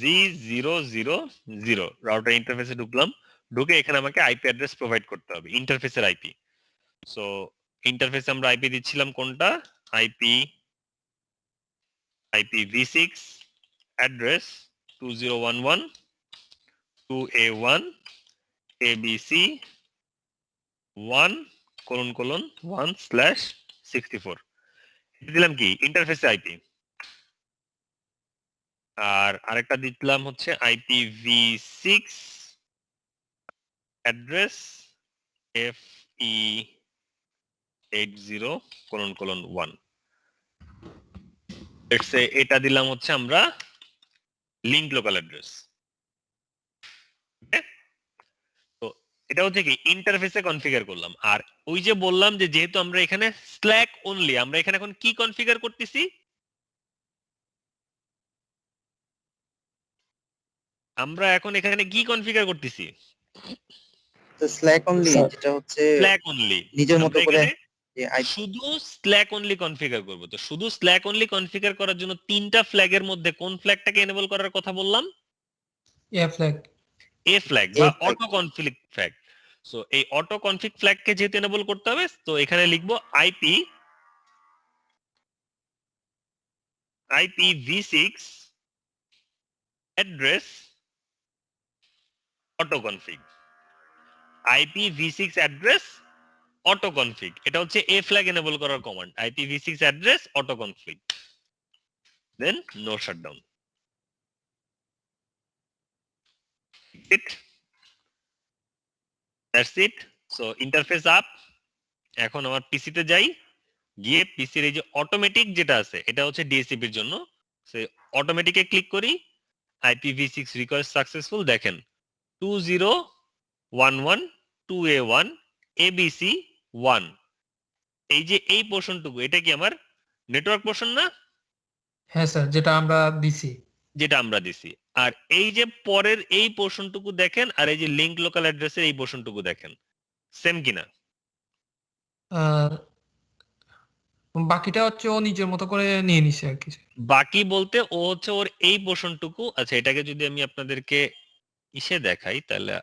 G000 রাউটার ইন্টারফেসে ঢুকলাম, ঢুকে এখানে আমাকে আইপি অ্যাড্রেস প্রোভাইড করতে হবে, ইন্টারফেসের আইপি। সো ইন্টারফেসে আমরা আইপি দিচ্ছিলাম কোনটা, IPv6 অ্যাড্রেস 2011 2A1 ABC 1:1/64 দিলাম কি ইন্টারফেসে আইপি। আর আরেকটা দিলাম হচ্ছে IPv6 অ্যাড্রেস FE80:1। এটা দিলাম হচ্ছে আমরা লিংক লোকাল অ্যাড্রেস। তো এটা হচ্ছে কি ইন্টারফেসে কনফিগার করলাম। আর ওই যে বললাম যে যেহেতু আমরা এখানে স্ল্যাক অনলি, আমরা এখানে এখন কি কনফিগার করতেছি, আমরা এখন এখানে কি কনফিগার করতেছি, স্ল্যাক অনলি, স্যার যেটা হচ্ছে স্ল্যাক অনলি। নিজের মতো আমরা করে এখানে যে শুধু স্ল্যাক অনলি কনফিগার করব। তো শুধু স্ল্যাক অনলি কনফিগার করার জন্য তিনটা ফ্ল্যাগের মধ্যে কোন ফ্ল্যাগটাকে এনেবল করার কথা বললাম, এ ফ্ল্যাগ। এ ফ্ল্যাগ বা অটো কনফিগ ফ্ল্যাগ। সো এই অটো কনফিগ ফ্ল্যাগকে যেহেতু এনেবল করতে হবে, তো এখানে লিখবো IPv6 address auto config, IPv6 address auto config, এটা হচ্ছে এ ফ্ল্যাগ এনেবল করার command, IPv6 address auto config, then no shutdown. It that's it. So interface up. এখন আমার পিসিতে যাই, গিয়ে পিসির এই যে অটোমেটিক যেটা আছে এটা হচ্ছে ডিএসসিপি এর জন্য, সে অটোমেটিকে ক্লিক করি, IPv6 রিকোয়েস্ট সাকসেসফুল, দেখেন 2011 2A1 ABC 1, এই যে এই পোর্শনটুকু এটা কি আমার নেটওয়ার্ক পোর্শন না, হ্যাঁ স্যার, যেটা আমরা দিছি। যেটা আমরা দিছি। আর এই যে পরের এই পোর্শনটুকু দেখেন, আর এই যে লিংক লোকাল অ্যাড্রেসের এই পোর্শনটুকু দেখেন, সেম কিনা? আর বাকিটা হচ্ছে ও নিজের মতো করে নিয়ে নিছে আর কি। বাকি বলতে ও হচ্ছে ওর এই পোর্শনটুকু, আচ্ছা এটাকে যদি আমি আপনাদেরকে ইসে দেখাই তাহলে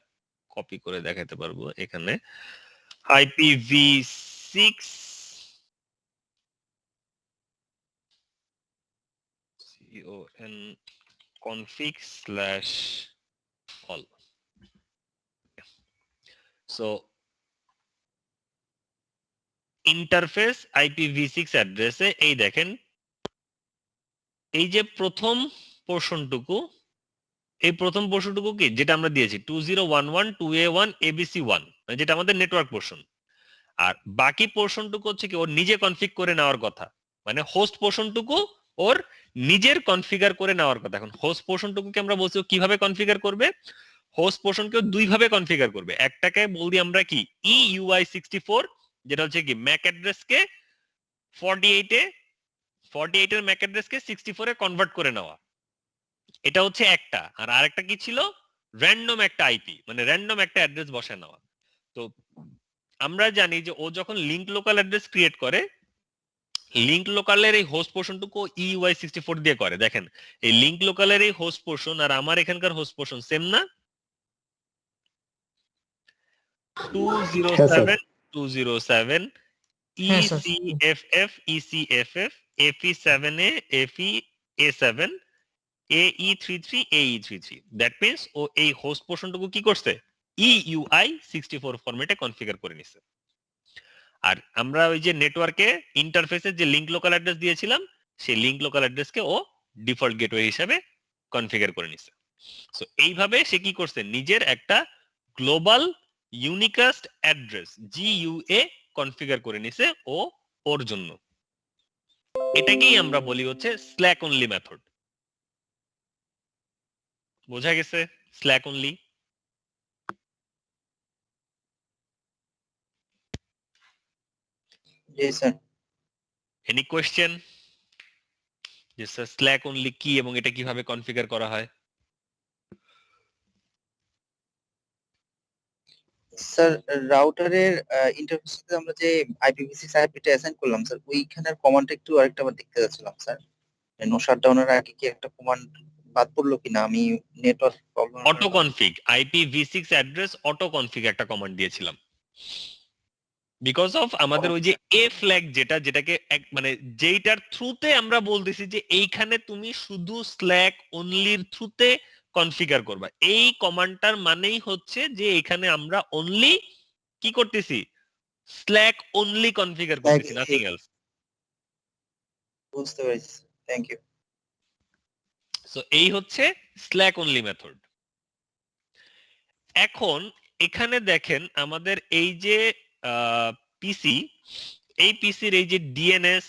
কপি করে দেখাতে পারবো। এখানে IPv6 config/all, so interface IPv6 অ্যাড্রেসে এই দেখেন এই যে প্রথম পোর্শনটুকু, এই প্রথম পোর্শনটুকু কি যেটা আমরা দিয়েছি 2011.2A1 ABC1 যেটা আমাদের নেটওয়ার্ক পোর্শন, আর বাকি পোর্শনটুকু হচ্ছে কি ওর নিজে কনফিগ করে নেওয়ার কথা, মানে হোস্ট পোর্শনটুকু ওর নিজের কনফিগার করে নেওয়ার কথা। এখন হোস্ট পোর্শনটুকুকে আমরা বলছি ও কিভাবে কনফিগার করবে, হোস্ট পোর্শনকে দুই ভাবে কনফিগার করবে। একটাকে বলি আমরা কি EUI64, যেটা হচ্ছে কি ম্যাক অ্যাড্রেসকে 48 এর ম্যাক অ্যাড্রেসকে 64 এ কনভার্ট করে নেওয়া, এটা হচ্ছে একটা। আর আরেকটা কি ছিল, র্যান্ডম একটা আইপি, মানে র্যান্ডম একটা অ্যাড্রেস বসায় নেওয়া। তো আমরা জানি যে ও যখন লিংক লোকাল অ্যাড্রেস ক্রিয়েট করে, লিংক লোকালের এই হোস্ট পোর্শনটুকু EUI64 দিয়ে করে। দেখেন এই লিংক লোকালের এই হোস্ট পোর্শন আর আমার এখানকার হোস্ট পোর্শন সেম না? হ্যাঁ স্যার 207 হ্যাঁ sir ECFF FE7A FE7 AE33 AE33, that means ও এই হোস্ট পোর্শনটুকু কি করছে EUI64 ফরম্যাটে কনফিগার করে নিছে। আর আমরা ওই যে নেটওয়ার্কে ইন্টারফেসে যে লিংক লোকাল অ্যাড্রেস দিয়েছিলাম, সেই লিংক লোকাল অ্যাড্রেসকে ও ডিফল্ট গেটওয়ে হিসাবে কনফিগার করে নিছে। সো এইভাবে সে কি করছে, নিজের একটা global unicast address GUA configure করে নিছে ও ওর জন্য। এটাকেই আমরা বলি হচ্ছে স্ল্যাক অনলি মেথড। বোঝা গেছে স্ল্যাক অনলি? জি স্যার। এনি কোয়েশ্চেন যে স্যার স্ল্যাক অনলি কি এবং এটা কিভাবে কনফিগার করা হয়? স্যার রাউটারের ইন্টারফেসে আমরা যে IPv6 আইপিটা অ্যাসাইন করলাম স্যার, ওইখানের কমান্ডটা একটু আরেকটা বার দেখতে যাচ্ছিলাম স্যার। নো শাটডাউনের আগে কি একটা কমান্ড বাদ পড়লো কিনা, আমি network problem. Auto config IPv6 address auto config একটা কমান্ড দিয়েছিলাম, বিকজ অফ আমাদের ওই যে এ ফ্ল্যাগ যেটাকে মানে যেইটার থ্রুতে আমরা বলতেছি যে এইখানে তুমি শুধু স্ল্যাক অনলির থ্রুতে কনফিগার করবা। এই কমান্ডটার মানেই হচ্ছে যে এখানে আমরা অনলি কি করতেছি, স্ল্যাক অনলি কনফিগার করতেছি, নাথিং এলস। বুঝতে পেরেছি, থ্যাংক ইউ। সো এই হচ্ছে স্ল্যাক অনলি মেথড। এখন এখানে দেখেন আমাদের এই যে পিসি, এই পিসির এই যে ডিএনএস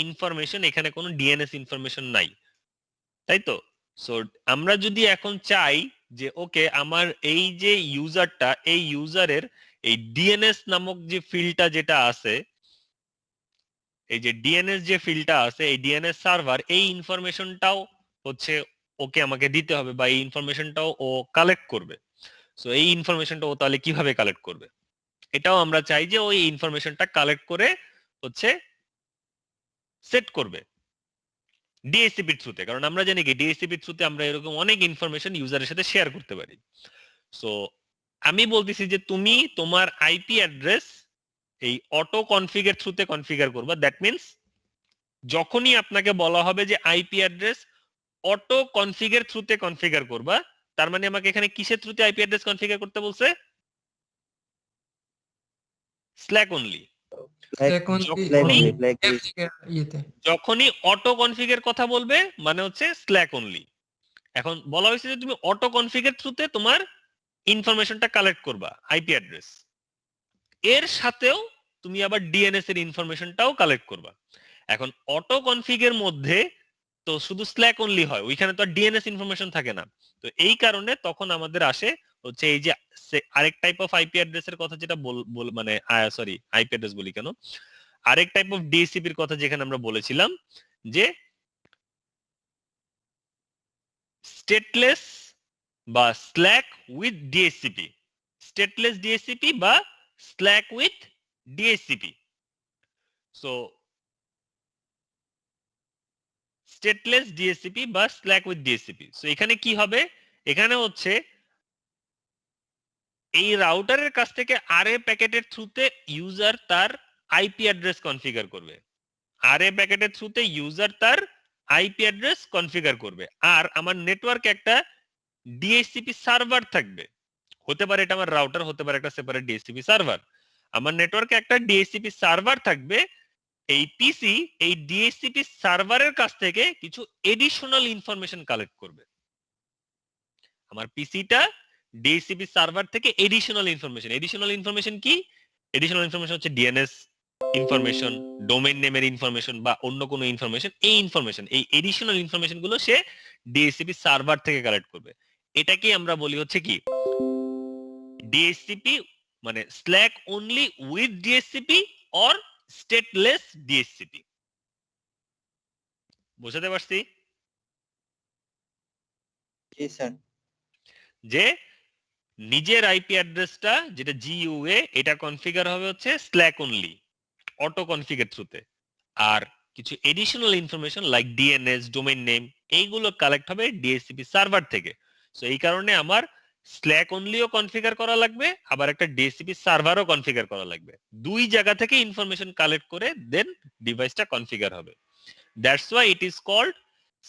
ইনফরমেশন, এখানে কোনো ডিএনএস ইনফরমেশন নাই, তাই তো? সো আমরা যদি এখন চাই যে ওকে আমার এই যে ইউজারটা, এই ইউজারের এই ডিএনএস নামক যে ফিল্ডটা যেটা আছে, এই যে ডিএনএস যে ফিল্ডটা আছে, এই ডিএনএস সার্ভার এই ইনফরমেশনটাও হচ্ছে ওকে আমাকে দিতে হবে, বা এই ইনফরমেশনটাও ও কালেক্ট করবে। সো এই ইনফরমেশনটা ও তাহলে কিভাবে কালেক্ট করবে, এটাও আমরা চাই যে ওই ইনফরমেশনটা কালেক্ট করে হচ্ছে সেট করবে ডিএসসিপির থ্রুতে। কারণ আমরা জানি কি ডিএসসিপির থ্রুতে আমরা এরকম অনেক ইনফরমেশন ইউজারের সাথে শেয়ার করতে পারি। সো আমি বলতেছি যে তুমি তোমার আইপি অ্যাড্রেস এই অটো কনফিগের থ্রুতে কনফিগার করবা। দ্যাট মিন্স যখনই আপনাকে বলা হবে যে আইপি অ্যাড্রেস অটো কনফিগের থ্রুতে কনফিগার করবা, তার মানে আমাকে এখানে কিসের থ্রুতে আইপি অ্যাড্রেস কনফিগার করতে বলছে? Slack only. যখনই অটো কনফিগের কথা বলবে মানে হচ্ছে স্ল্যাক অনলি। এখন বলা হয়েছে যে তুমি অটো কনফিগের থ্রুতে তোমার ইনফরমেশনটা কালেক্ট করবা আইপি অ্যাড্রেস, এর সাথেও তুমি আবার ডিএনএস এর ইনফরমেশনটাও কালেক্ট করবা। এখন অটো কনফিগের মধ্যে তো শুধু স্ল্যাক অনলি হয়, ওইখানে তো আর ডিএনএস ইনফরমেশন থাকে না। তো এই কারণে তখন আমাদের আসে হচ্ছে এই যে আরেক টাইপ অফ আইপি অ্যাড্রেসের কথা যেটা মানে সরি আইপি অ্যাড্রেস বলি কেন, আরেক টাইপ অফ ডিএসসিপির কথা যেখানে আমরা বলেছিলাম যে স্টেটলেস বা SLAAC with DHCP, stateless DHCP বা SLAAC with DHCP. So stateless DHCP বা স্ল্যাক উইথ ডিএসসিপি। সো এখানে কি হবে, এখানে হচ্ছে এই রাউটারের কাছ থেকে আরএ প্যাকেটের থ্রুতে ইউজার তার আইপি অ্যাড্রেস কনফিগার করবে, আরএ প্যাকেটের থ্রুতে ইউজার তার আইপি অ্যাড্রেস কনফিগার করবে। আর আমার নেটওয়ার্কে একটা ডিএসসিপি সার্ভার থাকবে, হতে পারে এটা আমার রাউটার, হতে পারে একটা সেপারেট ডিএসসিপি সার্ভার। আমার নেটওয়ার্কে একটা ডিএসসিপি সার্ভার থাকবে, এই পিসি এই ডিএসসিপি সার্ভারের কাছ থেকে কিছু এডিশনাল ইনফরমেশন কালেক্ট করবে। আমার পিসিটা ডিএসসিপি সার্ভার থেকে এডিশনাল ইনফরমেশন কি? এডিশনাল ইনফরমেশন হচ্ছে ডিএনএস ইনফরমেশন, ডোমেইন নেমের ইনফরমেশন বা অন্য কোনো ইনফরমেশন। এই এডিশনাল ইনফরমেশন গুলো সে ডিএসসিপি সার্ভার থেকে কালেক্ট করবে। এটাকে আমরা বলি হচ্ছে কি ডিএসসিপি, মানে slack only with DHCP or stateless DSCP. বুঝতে পারছি? জি স্যার। যে নিজের আইপি অ্যাড্রেসটা যেটা জিইউএ, এটা কনফিগার হবে হচ্ছে স্ল্যাক অনলি অটো কনফিগার থ্রুতে, আর কিছু additional information like DNS, domain name, এইগুলো কালেক্ট হবে ডিএসসিপি সার্ভার থেকে। সো এই কারণে আমার স্ল্যাক অনলিও কনফিগার করা লাগবে, আবার একটা ডিএসসিপি সার্ভারও কনফিগার করা লাগবে। দুই জায়গা থেকে ইনফরমেশন কালেক্ট করে দেন ডিভাইসটা কনফিগার হবে। That's why it is called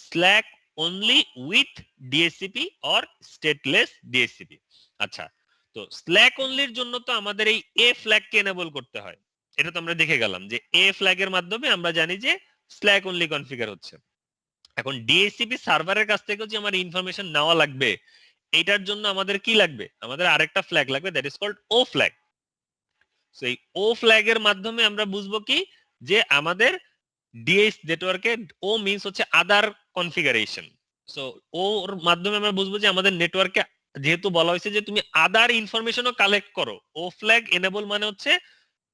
SLAAC only with DHCP or stateless DHCP. আচ্ছা, তো স্ল্যাক অনলির জন্য তো আমাদের এই এ ফ্ল্যাগ কে এনেবল করতে হয়। এটা তো আমরা দেখে গেলাম যে এ ফ্ল্যাগের মাধ্যমে আমরা জানি যে স্ল্যাক অনলি কনফিগার হচ্ছে। এখন ডিএসসিপি সার্ভারের কাছ থেকে যে আমার ইনফরমেশন নেওয়া লাগবে, এটার জন্য আমাদের কি লাগবে? আমাদের আরেকটা ফ্ল্যাগ লাগবে, that is called O flag. So এই ও ফ্ল্যাগের মাধ্যমে আমরা বুঝবো কি যে আমাদের ডিএস নেটওয়ার্কে ও মিন্স হচ্ছে আদার কনফিগারেশন। সো ওর মাধ্যমে আমরা বুঝবো যে আমাদের নেটওয়ার্কে যেহেতু বলা হয়েছে যে তুমি আদার ইনফরমেশনও কালেক্ট করো, ও ফ্ল্যাগ এনেবল মানে হচ্ছে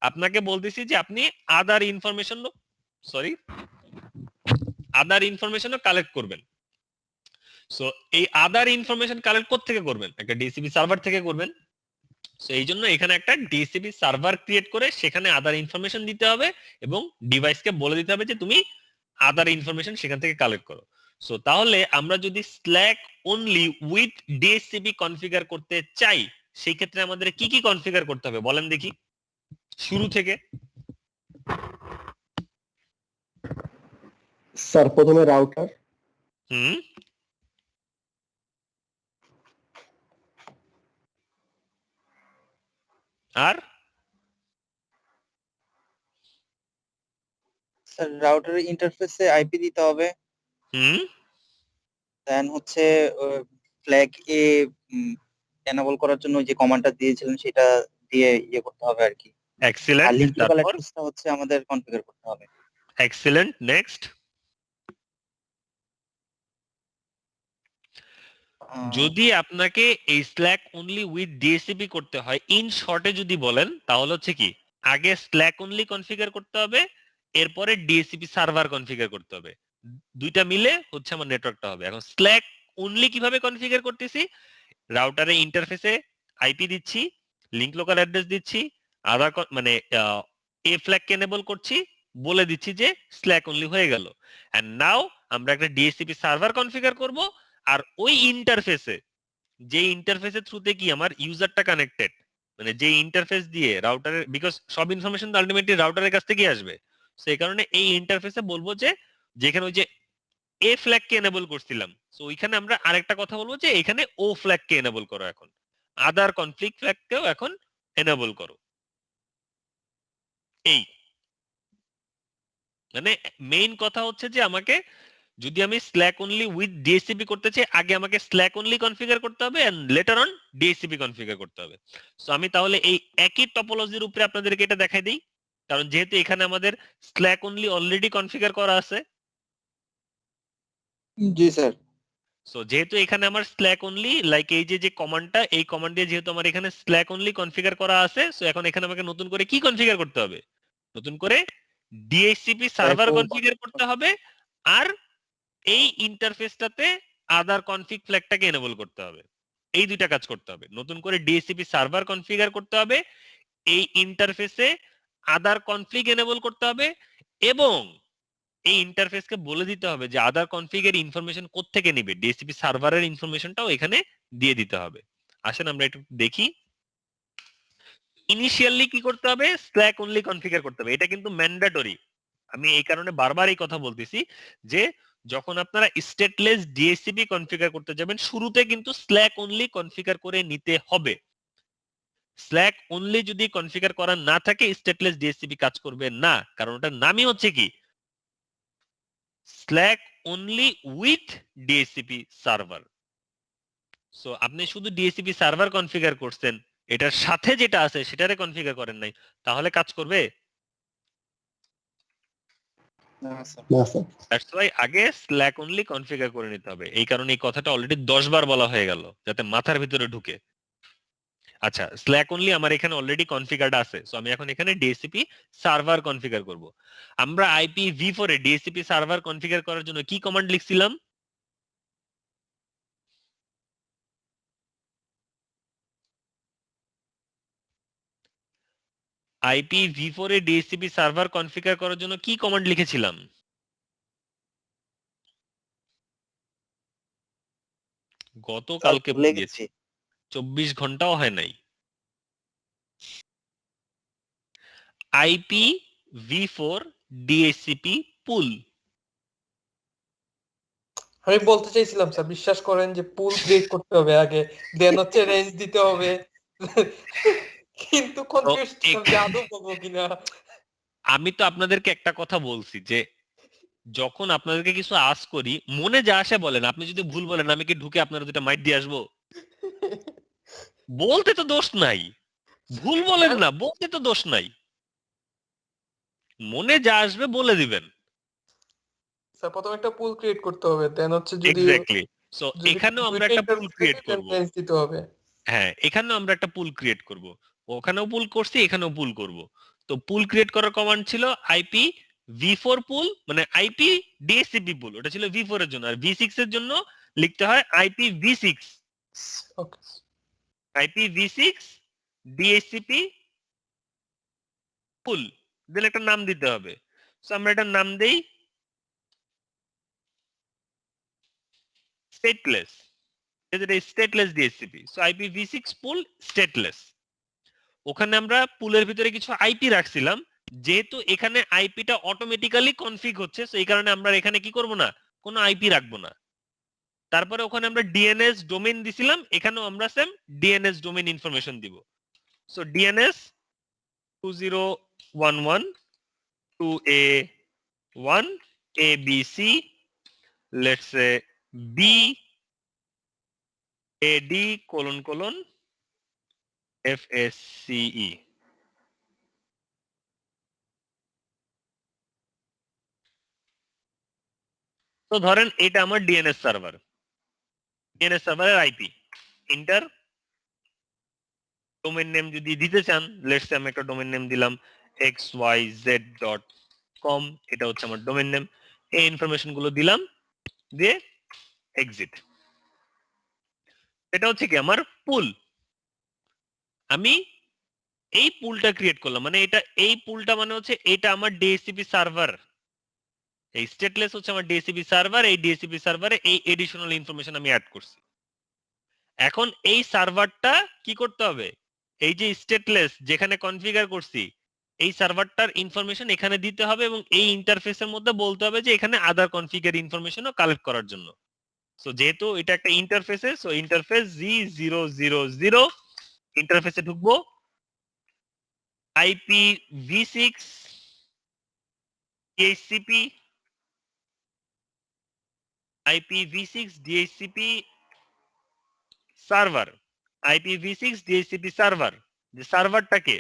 আপনাকে বলতেছি যে আপনি আদার ইনফরমেশনও কালেক্ট করবেন। সো এই আদার ইনফরমেশন কালেক্ট কোত্থেকে করবেন? একটা ডিসিপি সার্ভার থেকে করবেন। সো এই জন্য এখানে একটা ডিসিপি সার্ভার ক্রিয়েট করে সেখানে আদার ইনফরমেশন দিতে হবে এবং ডিভাইসকে বলে দিতে হবে যে তুমি আদার ইনফরমেশন সেখান থেকে কালেক্ট করো। সো তাহলে আমরা যদি slack only with DSCP configure করতে চাই, সেই ক্ষেত্রে আমাদের কি কি কনফিগার করতে হবে বলেন দেখি শুরু থেকে। স্যার প্রথমে রাউটার, হুম, আর স্যার রাউটারের ইন্টারফেসে আইপি দিতে হবে। হুম, দেন হচ্ছে ফ্ল্যাগ এ এনেবল করার জন্য যে কমান্ডটা দিয়েছিলেন সেটা দিয়ে ইয়ে করতে হবে আর কি। আর এক্সিলেন্ট, লিংক লোকাল তারপর অ্যাড্রেসটা হচ্ছে আমাদের কনফিগার করতে হবে। Excellent, next. যদি আপনাকে এই স্ল্যাক অনলি উইথ ডিএসসিপি করতে হয়, ইন শর্টে যদি বলেন তাহলে হচ্ছে কি আগে স্ল্যাক অনলি কনফিগার করতে হবে, এরপরে ডিএসসিপি সার্ভার কনফিগার করতে হবে, দুইটা মিলে হচ্ছে আমার নেটওয়ার্কটা হবে। এখন স্ল্যাক অনলি কিভাবে কনফিগার করতেছি? রাউটারে ইন্টারফেসে আইপি দিচ্ছি, লিংক লোকাল অ্যাড্রেস দিচ্ছি, আদার মানে এ ফ্ল্যাগ কে এনেবল করছি, বলে দিচ্ছি যে স্ল্যাক অনলি হয়ে গেল। এন্ড নাও আমরা একটা ডিএসসিপি সার্ভার কনফিগার করব, আর ওই ইন্টারফেসে যে ইন্টারফেসের থ্রুতে কি আমার ইউজারটা কানেক্টেড, মানে যে ইন্টারফেস দিয়ে রাউটারের, বিকজ সব ইনফরমেশন আলটিমেটলি রাউটারের কাছ থেকে আসবে, সেই কারণে এই ইন্টারফেসে বলবো যে যেখানে ওই যে এ ফ্ল্যাগ কে এনেবল করছিলাম, সো ওইখানে আমরা আরেকটা কথা বলবো যে এখানে ও ফ্ল্যাগ কে এনেবল করো, এখন আদার কনফ্লিক্ট ফ্ল্যাগ কেও এখন এনেবল করো। এই মানে মেইন কথা হচ্ছে যে আমাকে যদি আমি স্ল্যাক অনলি উইথ ডিএসসিপি করতে চাই, আগে আমাকে স্ল্যাক অনলি কনফিগার করতে হবে and later on DHCP configure করতে হবে। সো আমি তাহলে এই একই টপোলজির উপরে আপনাদেরকে এটা দেখাই দিই, কারণ যেহেতু এখানে আমাদের স্ল্যাক অনলি অলরেডি কনফিগার করা আছে। জি স্যার। সো যেহেতু এখানে আমার স্ল্যাক অনলি, লাইক এই যে কমান্ডটা, এই কমান্ড দিয়ে যেহেতু আমার এখানে স্ল্যাক অনলি কনফিগার করা আছে, সো এখন এখানে আমাকে নতুন করে কি কনফিগার করতে হবে? নতুন করে ডিএসসিপি সার্ভার কনফিগার করতে হবে, আর এই ইন্টারফেসটাতে আদার কনফিগ ফ্ল্যাগটাকে এনেবল করতে হবে। এই দুইটা কাজ করতে হবে, নতুন করে ডিএসসিপি সার্ভার কনফিগার করতে হবে, এই ইন্টারফেসে আদার কনফিগ এনেবল করতে হবে, এবং এই ইন্টারফেসকে বলে দিতে হবে যে আদার কনফিগের ইনফরমেশন কোত্থেকে নিবে, ডিএসসিপি সার্ভারের ইনফরমেশনটাও এখানে দিয়ে দিতে হবে। আসেন আমরা একটু দেখি। ইনিশিয়ালি কি করতে হবে? স্ল্যাক অনলি কনফিগার করতে হবে, এটা কিন্তু ম্যান্ডেটরি। আমি এই কারণে বারবার এই কথা বলতেছি যে যখন আপনারা স্টেটলেস ডিএসসিপি কনফিগার করতে যাবেন, শুরুতে কিন্তু স্ল্যাক অনলি কনফিগার করে নিতে হবে। স্ল্যাক অনলি যদি কনফিগার করা না থাকে স্টেটলেস ডিএসসিপি কাজ করবে না, কারণ ওটার নামই হচ্ছে কি slack only with DHCP server. So আপনি শুধু ডিএসসিপি সার্ভার কনফিগার করছেন, এটার সাথে যেটা আছে সেটারে কনফিগার করেন নাই, তাহলে কাজ করবে? না স্যার। না স্যার। দ্যাটস ওয়াই আগে স্ল্যাক অনলি কনফিগার করে নিতে হবে। এই কারণে এই কথাটা অলরেডি 10 বার বলা হয়ে গেল যাতে মাথার ভিতরে ঢুকে। আচ্ছা, স্ল্যাক অনলি আমার এখানে অলরেডি কনফিগারড আছে, সো আমি এখন এখানে ডিএসসিপি সার্ভার কনফিগার করব। আমরা IPv4 এ ডিএসসিপি সার্ভার কনফিগার করার জন্য কি কমান্ড লিখছিলাম? IPv4 এ ডিএসসিপি সার্ভার কনফিগার করার জন্য কি কমান্ড লিখেছিলাম? গতকালকে ভুলে দিয়েছি, গেছি। 24 ঘন্টাও হয় নাই। IPv4 ডিএসসিপি পুল। আমি বলতে চাইছিলাম স্যার, বিশ্বাস করেন যে পুল ক্রিয়েট করতে হবে আগে, দেন হচ্ছে রেঞ্জ দিতে হবে, কিন্তু কনফিউজ ছিলাম যে আদৌ পাবো কিনা। আমি তো আপনাদেরকে একটা কথা বলছি যে যখন আপনাদেরকে কিছু আস করি মনে যা আসে বলেন, আপনি যদি ভুল বলেন আমি কি ঢুকে আপনার দুটো মাইট দিয়ে আসবো? বলতে তো দোষ নাই, ভুল বলেন না, বলতে তো দোষ নাই, মনে যা আসবে বলে দিবেন। স্যার প্রথমে একটা পুল ক্রিয়েট করতে হবে, দেন হচ্ছে যদি এক্স্যাক্টলি। সো যদি এখানেও আমরা দুইটা একটা পুল ইন্টারফেস ক্রিয়েট থাকে দেন করব। রেঞ্জ দিতে হবে। হ্যাঁ, এখানেও আমরা একটা পুল ক্রিয়েট করব, ওখানেও পুল করছি, এখানেও পুল করব। তো পুল ক্রিয়েট করার কমান্ড ছিল IPv4 পুল, মানে আইপি ডিএসসিপি পুল, ওটা ছিল v4 এর জন্য, আর v6 এর জন্য লিখতে হয় IPv6 ওকে। IPv6 ডিএসসিপি পুল, দিলে একটা নাম দিতে হবে। সো আমরা এটার নাম দেই স্টেটলেস, এটা স্টেটলেস ডিএসসিপি। সো IPv6 পুল স্টেটলেস। ওখানে আমরা পুলের ভিতরে কিছু আইপি রাখছিলাম, যেহেতু এখানে আইপিটা অটোমেটিক্যালি কনফিগ হচ্ছে, সো এই কারণে আমরা এখানে কি করব না, কোনো আইপি রাখবো না। তারপরে ওখানে আমরা ডিএনএস ডোমেইন দিছিলাম, এখানেও আমরা সেম ডিএনএস ডোমেইন ইনফরমেশন দিব। So DNS 2011 2A1 ABC, let's say BAD : FSCE। তো ধরেন এটা আমার ডিএনএস সার্ভার, ডিএনএস সার্ভারের আইপি ইন্টার। ডোমেইন নেম যদি দিতে চান, লেটস সে আমি একটা ডোমেইন নেম দিলাম xyz.com, এটা হচ্ছে আমার ডোমেইন নেম। এই ইনফরমেশন গুলো দিলাম, দিয়ে এক্সিট। এটা হচ্ছে কি আমার পুল। আমি এই পুলটা ক্রিয়েট করলাম, মানে এটা এই পুলটা মানে হচ্ছে এটা আমার ডিএসসিপি সার্ভার, এই স্টেটলেস হচ্ছে আমার ডিএসসিপি সার্ভার, এই ডিএসসিপি সার্ভারে এই এডিশনাল ইনফরমেশন আমি অ্যাড করছি। এখন এই সার্ভারটা কি করতে হবে, এই যে স্টেটলেস যেখানে কনফিগার করছি এই সার্ভারটার ইনফরমেশন এখানে দিতে হবে, এবং এই ইন্টারফেসের মধ্যে বলতে হবে যে এখানে আদার কনফিগার ইনফরমেশনও কালেক্ট করার জন্য। সো যেহেতু এটা একটা ইন্টারফেসে, সো ইন্টারফেস G000 ইন্টারফেসে ঢুকবো, IPv6 DHCP IPv6 DHCP server, IPv6 DHCP server, যে সার্ভারটাকে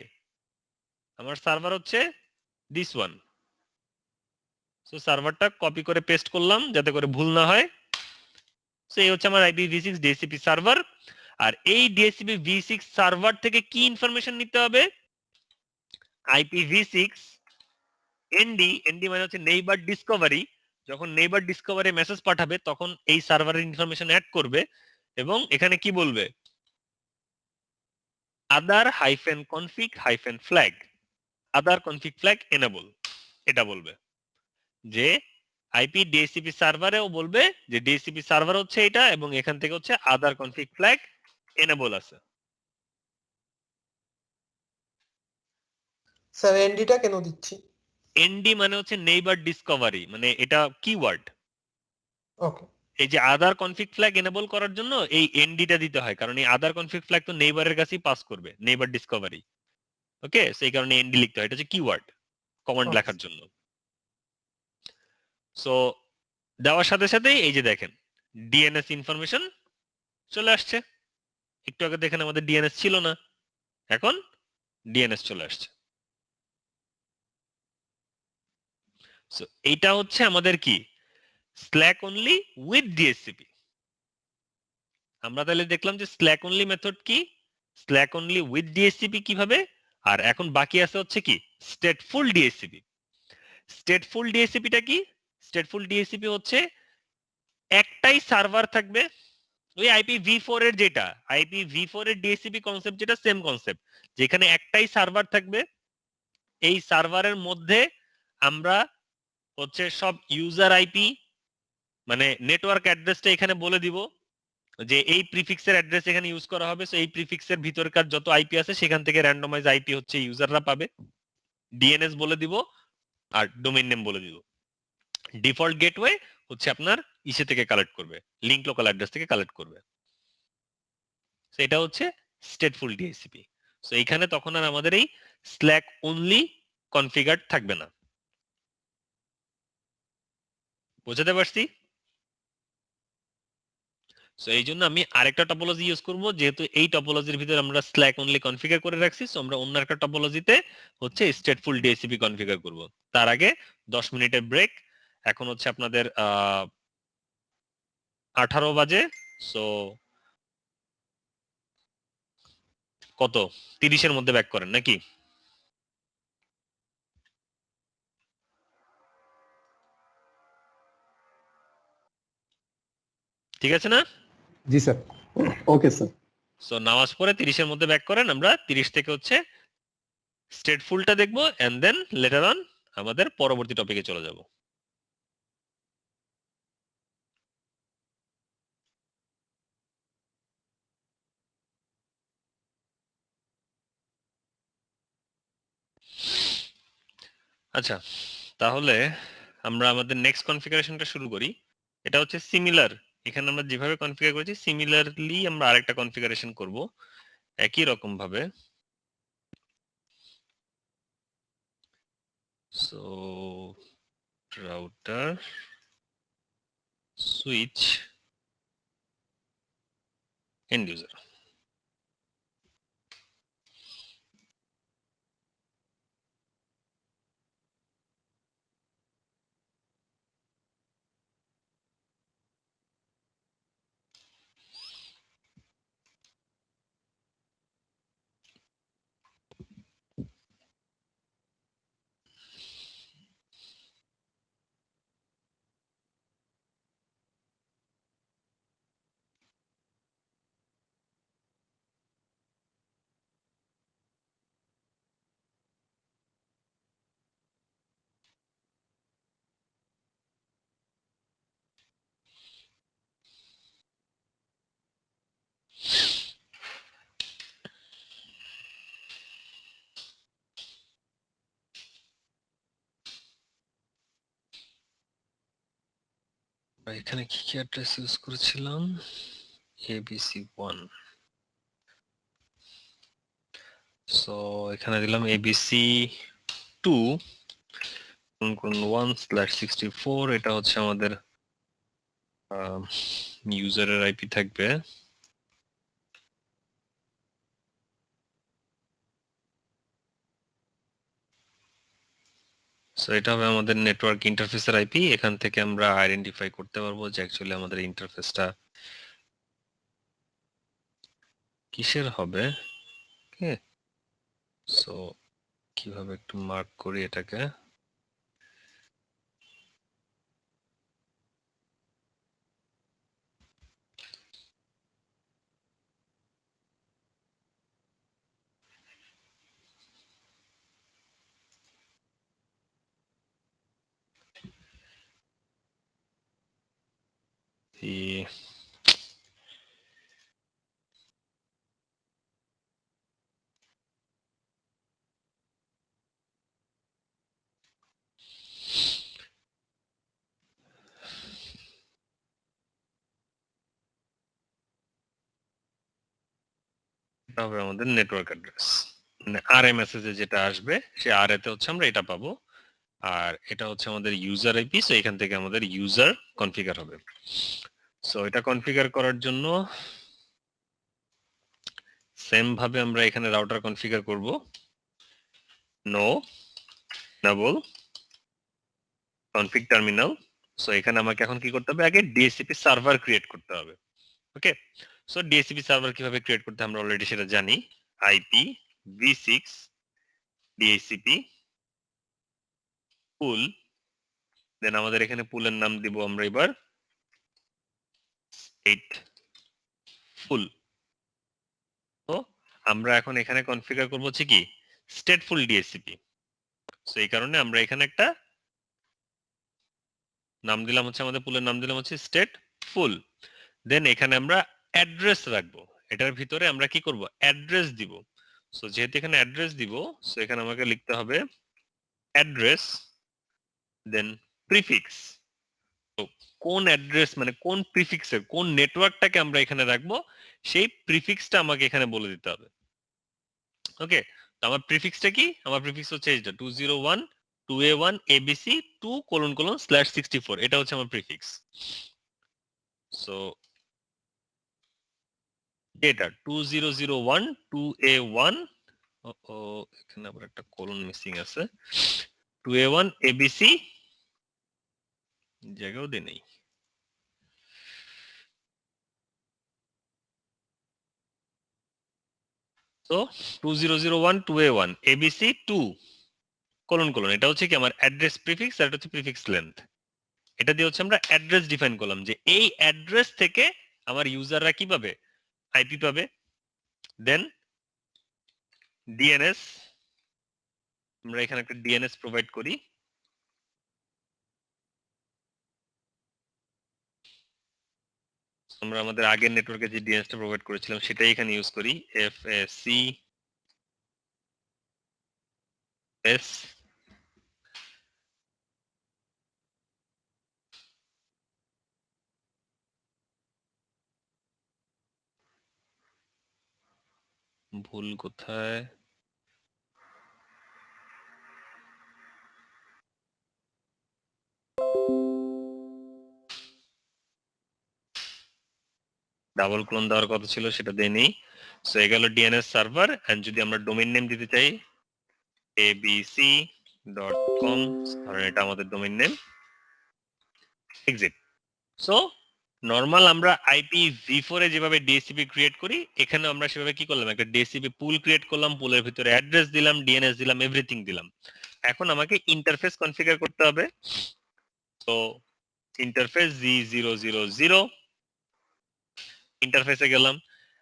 আমার সার্ভার হচ্ছে দিস ওয়ান। সো সার্ভারটা কপি করে পেস্ট করলাম যাতে করে ভুল না হয়। সো এই হচ্ছে আমার IPv6 DHCP সার্ভার। আর এই DHCP v6 সার্ভার থেকে কি ইনফরমেশন নিতে হবে, IPv6 ND মানে হচ্ছে নেইবার ডিসকভারি, যখন নেইবার ডিসকভারি মেসেজ পাঠাবে তখন এই সার্ভারের ইনফরমেশন অ্যাড করবে, এবং এখানে কি বলবে আদার -config flag, আদার কনফিগ ফ্ল্যাগ এনেবল, এটা বলবে যে আইপি ডিএসসিপি সার্ভারেও বলবে যে ডিএসসিপি সার্ভার হচ্ছে এটা, এবং এখান থেকে হচ্ছে আদার কনফিগ ফ্ল্যাগ এনেবল আছে। স্যার এনডিটা কেন দিচ্ছি? এনডি মানে হচ্ছে নেইবার ডিসকভারি, মানে এটা কিওয়ার্ড। ওকে। এই যে আদার কনফিগ ফ্ল্যাগ এনেবল করার জন্য এই এনডিটা দিতে হয়, কারণ এই আদার কনফিগ ফ্ল্যাগ তো নেইবারের কাছেই পাস করবে, নেইবার ডিসকভারি। ওকে, সেই কারণে এনডি লিখতে হয়, এটা হচ্ছে কিওয়ার্ড কমান্ড লেখার জন্য। সো দেওয়ার সাথে সাথেই এই যে দেখেন ডিএনএস ইনফরমেশন চলে আসছে। একটু আগে দেখেন আমাদের ডিএনএস ছিল না, এখন ডিএনএস চলে আসছে। সো এইটা হচ্ছে আমাদের কি স্ল্যাক অনলি উইথ ডিএসসিপি। আমরা তাহলে দেখলাম যে স্ল্যাক অনলি মেথড কি, স্ল্যাক অনলি উইথ ডিএসসিপি কিভাবে, আর এখন বাকি আছে হচ্ছে কি স্টেটফুল ডিএসসিপি। স্টেটফুল ডিএসসিপিটা কি? স্টেটফুল ডিএসসিপি হচ্ছে একটাই সার্ভার থাকবে, ওই IPv4 এর যেটা IPv4 এর ডিএসসিপি কনসেপ্ট যেটা সেম কনসেপ্ট, যেখানে একটাই সার্ভার থাকবে। এই সার্ভারের মধ্যে আমরা হচ্ছে সব ইউজার আইপি মানে নেটওয়ার্ক অ্যাড্রেসটা এখানে বলে দিব যে এই প্রিফিক্সের অ্যাড্রেস এখানে ইউজ করা হবে। সো এই প্রিফিক্সের ভিতরকার যত আইপি আছে সেখান থেকে র্যান্ডমাইজ আইপি হচ্ছে ইউজাররা পাবে। ডিএনএস বলে দিব আর ডোমেইন নেম বলে দিব। ডিফল্ট গেটওয়ে হচ্ছে আপনার ইসে থেকে কালেক্ট করবে, লিংক লোকাল অ্যাড্রেস থেকে কালেক্ট করবে। সো এটা হচ্ছে স্টেটফুল ডিএসসিপি। সো এখানে তখন আর আমাদের এই স্ল্যাক অনলি কনফিগার থাকবে না। বোঝাতে পারছি? সো এই জন্য আমি আরেকটা টপোলজি ইউজ করব, যেহেতু এই টপোলজির ভিতরে আমরা স্ল্যাক অনলি কনফিগার করে রাখছি। সো আমরা অন্য একটা টপোলজিতে হচ্ছে স্টেটফুল ডিএসসিপি কনফিগার করব। তার আগে 10 মিনিটের ব্রেক। এখন হচ্ছে আপনাদের 18 বাজে। সো কত 30-এর মধ্যে ব্যাক করেন নাকি? ঠিক আছে না? জি স্যার। Okay sir. সো নামাজ পড়ে 30-এর মধ্যে ব্যাক করেন, আমরা 30 থেকে হচ্ছে স্টেটফুলটা দেখবো এন্ড দেন লেটার অন আমাদের পরবর্তী টপিকে চলে যাব। আচ্ছা, তাহলে আমরা আমাদের নেক্সট কনফিগারেশনটা শুরু করি। এটা হচ্ছে সিমিলার, এখানে আমরা যেভাবে কনফিগার করেছি সিমিলারলি আমরা আরেকটা কনফিগারেশন করব একই রকম ভাবে। So router switch and user. এখানে কি কি অ্যাড্রেস ইউজ করেছিলাম? ABC1। সো এখানে দিলাম ABC2 1/64। এটা হচ্ছে আমাদের ইউজারের আইপি থাকবে। সো এটা হবে আমাদের নেটওয়ার্ক ইন্টারফেসের আইপি। এখান থেকে আমরা আইডেন্টিফাই করতে পারবো যে অ্যাকচুয়ালি আমাদের ইন্টারফেসটা কিসের হবে। ওকে, সো কিভাবে একটু মার্ক করি এটাকে। এই এটা হবে আমাদের নেটওয়ার্ক অ্যাড্রেস, মানে আরএমএস এ যেটা আসবে সে আর এতে হচ্ছে আমরা এটা পাবো, আর এটা হচ্ছে আমাদের ইউজার আইপি। সো এখান থেকে আমাদের ইউজার কনফিগার হবে। সো এটা কনফিগার করার জন্য সেম ভাবে আমরা এখানে রাউটার কনফিগার করব। No double config terminal. So এখানে আমাকে এখন কি করতে হবে, আগে ডিএসসিপি সার্ভার ক্রিয়েট করতে হবে। ওকে, সো ডিএসসিপি সার্ভার কিভাবে ক্রিয়েট করতে আমরা অলরেডি সেটা জানি। আইপি v6 ডিএসসিপি পুল, দেন আমাদের এখানে পুলের নাম দিব আমরা এবার 8 ফুল। তো আমরা এখন এখানে কনফিগার করব হচ্ছে কি স্টেটফুল ডিএসসিপি। সো এই কারণে আমরা এখানে একটা নাম দিলাম হচ্ছে, আমাদের পুলের নাম দিলাম হচ্ছে স্টেট ফুল। দেন এখানে আমরা অ্যাড্রেস রাখবো, এটার ভিতরে আমরা কি করব অ্যাড্রেস দিব। সো যেহেতু এখানে অ্যাড্রেস দিব, সো এখানে আমাকে লিখতে হবে অ্যাড্রেস দেন প্রিফিক্স। তো কোন অ্যাড্রেস মানে কোন প্রিফিক্সের কোন নেটওয়ার্কটাকে আমরা এখানে রাখবো সেই প্রিফিক্সটা আমাকে এখানে বলে দিতে হবে। ওকে, তো আমার প্রিফিক্সটা কি, আমার প্রিফিক্স হচ্ছে এইটা 201 2A1 ABC 2::/64, এটা হচ্ছে আমার প্রিফিক্স। সো এটা 2001 2A1, ও এখানে আবার একটা কোলন মিসিং আছে, 2A1 ABC জায়গাও দেই নেই। তো 2001 2A1 ABC 2::/, এটা হচ্ছে কি আমার অ্যাড্রেস প্রিফিক্স, আর এটা হচ্ছে প্রিফিক্স লেন্থ। এটা দিয়ে হচ্ছে আমরা অ্যাড্রেস ডিফাইন করলাম যে এই অ্যাড্রেস থেকে আমার ইউজাররা কি পাবে, আইপি পাবে। দেন ডিএনএস, আমরা এখানে একটা ডিএনএস প্রোভাইড করি। আমরা আমাদের আগের নেটওয়ার্কে যে ডিএনএসটা প্রোভাইড করেছিলাম সেটাই এখানে ইউজ করি, FACS ভুল কোথায়, ডাবল ক্লোন দেওয়ার কথা ছিল সেটা দেয়নি। সো এই গেল ডিএনএস সার্ভার, এন্ড যদি আমরা ডোমেইন নেম দিতে চাই abc.com, ধরেন এটা আমাদের domain name, exit. So normal আমরা আইপি v4 এ যেভাবে ডিএসসিপি ক্রিয়েট করি, এখানে আমরা সেভাবে কি করলাম, একটা ডিএসসিপি পুল ক্রিয়েট করলাম, পুলের ভিতরে অ্যাড্রেস দিলাম, ডিএনএস দিলাম, এভরিথিং দিলাম। এখন আমাকে ইন্টারফেস কনফিগার করতে হবে। তো ইন্টারফেস g000 ইন্টারফেসে গেলাম।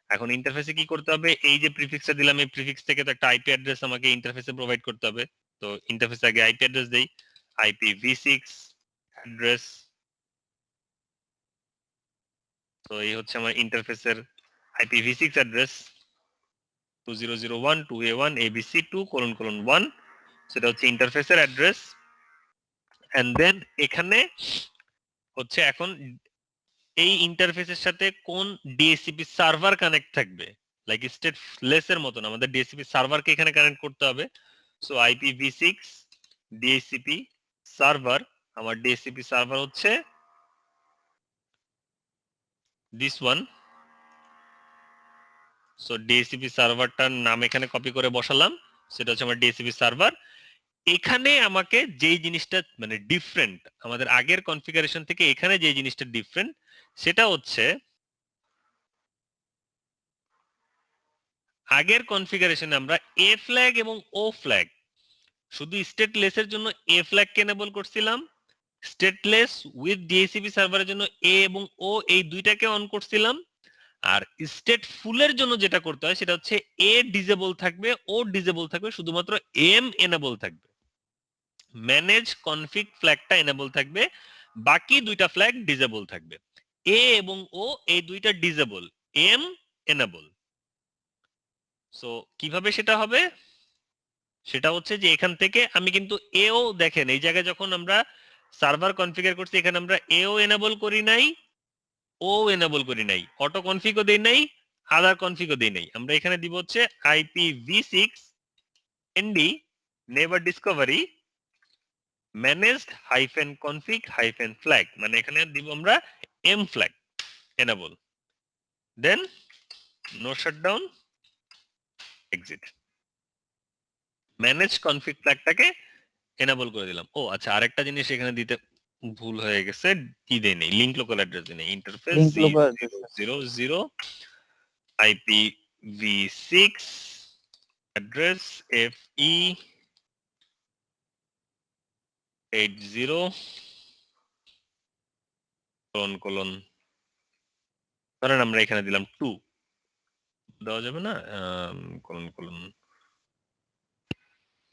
এখন ইন্টারফেসে কি করতে হবে, এই যে প্রিফিক্সটা দিলাম এই প্রিফিক্স থেকে তো একটা আইপি অ্যাড্রেস আমাকে ইন্টারফেসে প্রোভাইড করতে হবে। তো ইন্টারফেসে আগে আইপি অ্যাড্রেস দেই, IPv6 অ্যাড্রেস। তো এই হচ্ছে আমার ইন্টারফেসের IPv6 অ্যাড্রেস 2001 2A1 ABC 2::1, সেটা হচ্ছে ইন্টারফেসের অ্যাড্রেস। এন্ড দেন এখানে হচ্ছে এখন এই ইন্টারফেসের সাথে কোন ডিএসসিপি সার্ভার কানেক্ট থাকবে, লাইক স্টেটলেস এর মতন আমাদের ডিএসসিপি সার্ভারকে এখানে কানেক্ট করতে হবে। সো IPv6 ডিএসসিপি সার্ভার, আমার ডিএসসিপি সার্ভার হচ্ছে দিস ওয়ান। সো ডিএসসিপি সার্ভারটার নাম এখানে কপি করে বসালাম, সেটা হচ্ছে আমার ডিএসসিপি সার্ভার। এখানে আমাকে যেই জিনিসটা মানে ডিফারেন্ট আমাদের আগের কনফিগারেশন থেকে, এখানে যে জিনিসটা ডিফারেন্ট সেটা হচ্ছে আগের কনফিগারেশনে আমরা এ ফ্ল্যাগ এবং ও ফ্ল্যাগ, শুধু স্টেটলেস এর জন্য এ ফ্ল্যাগ কে এনেবল করছিলাম, স্টেটলেস উইথ ডিএসসিপি সার্ভারের জন্য এ এবং ও এই দুইটাকে অন করছিলাম। আর স্টেট ফুলের জন্য যেটা করতে হয় সেটা হচ্ছে এ ডিসেবল থাকবে, ও ডিসেবল থাকবে, শুধুমাত্র এম এনেবল থাকবে, ম্যানেজ কনফিগ ফ্ল্যাগটা এনেবল থাকবে, বাকি দুইটা ফ্ল্যাগ ডিসেবল থাকবে। এ এবং ও এই দুইটা ডিসেবল, এম এনেবল। সো কিভাবে সেটা হবে, সেটা হচ্ছে যে এখান থেকে আমি কিন্তু এও দেখেন এই জায়গায় যখন আমরা সার্ভার কনফিগার করছি, এখানে আমরা এও এনেবল করি নাই, ও এনেবল করি নাই, অটো কনফিগও দেই নাই, আদার কনফিগও দিই নাই, আমরা এখানে দিব হচ্ছে IPv6 ND neighbour discovery managed -config -flag, মানে এখানে দিব আমরা m flag enable, then no shutdown exit, manage config ফ্ল্যাগটাকে এনেবল করে দিলাম। ও আচ্ছা, আরেকটা জিনিস এখানে দিতে ভুল হয়ে গেছে, কি দেই নেই, লিংক লোকাল অ্যাড্রেস দিই নেই, interface link local address 000 IPv6 address FE 80 colon ধরেন আমরা এখানে দিলাম 2, দেওয়া যাবে না, colon colon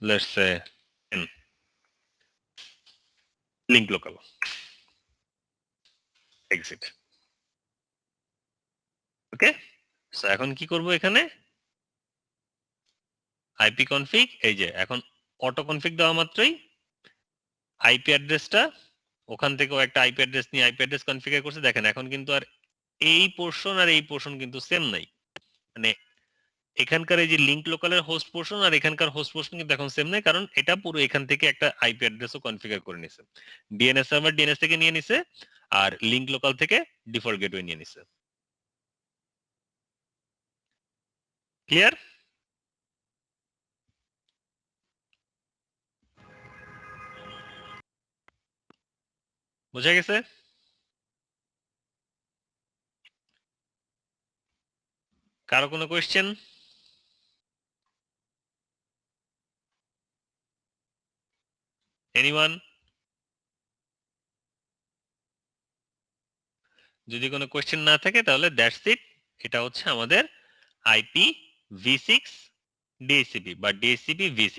let's say link local exit. Okay, so এখন কি করব, এখানে আইপি কনফিগ, এই যে এখন অটো কনফিগ দেওয়া মাত্রই আইপি অ্যাড্রেসটা, ওখান থেকেও একটা আইপি অ্যাড্রেস নিয়ে আইপি অ্যাড্রেস কনফিগার করছে। দেখেন এখন কিন্তু আর এই পোর্শন আর এই পোর্শন কিন্তু সেম নাই, মানে এখানকার এই যে লিংক লোকালের হোস্ট পোর্শন আর এখানকার হোস্ট পোর্শন কিন্তু এখন সেম নাই, কারণ এটা পুরো এখান থেকে একটা আইপি অ্যাড্রেসও কনফিগার করে নিছে, ডিএনএস সার্ভার ডিএনএস থেকে নিয়ে নিছে আর লিংক লোকাল থেকে ডিফল্ট গেটওয়ে নিয়ে নিছে। ক্লিয়ার? বোঝা গেছে? কারো কোনো কোয়েশ্চেন? এনিওয়ান? যদি কোনো কোয়েশ্চেন না থাকে তাহলে দ্যাটস ইট। এটা হচ্ছে আমাদের IPv6 DHCP বা DHCP v6।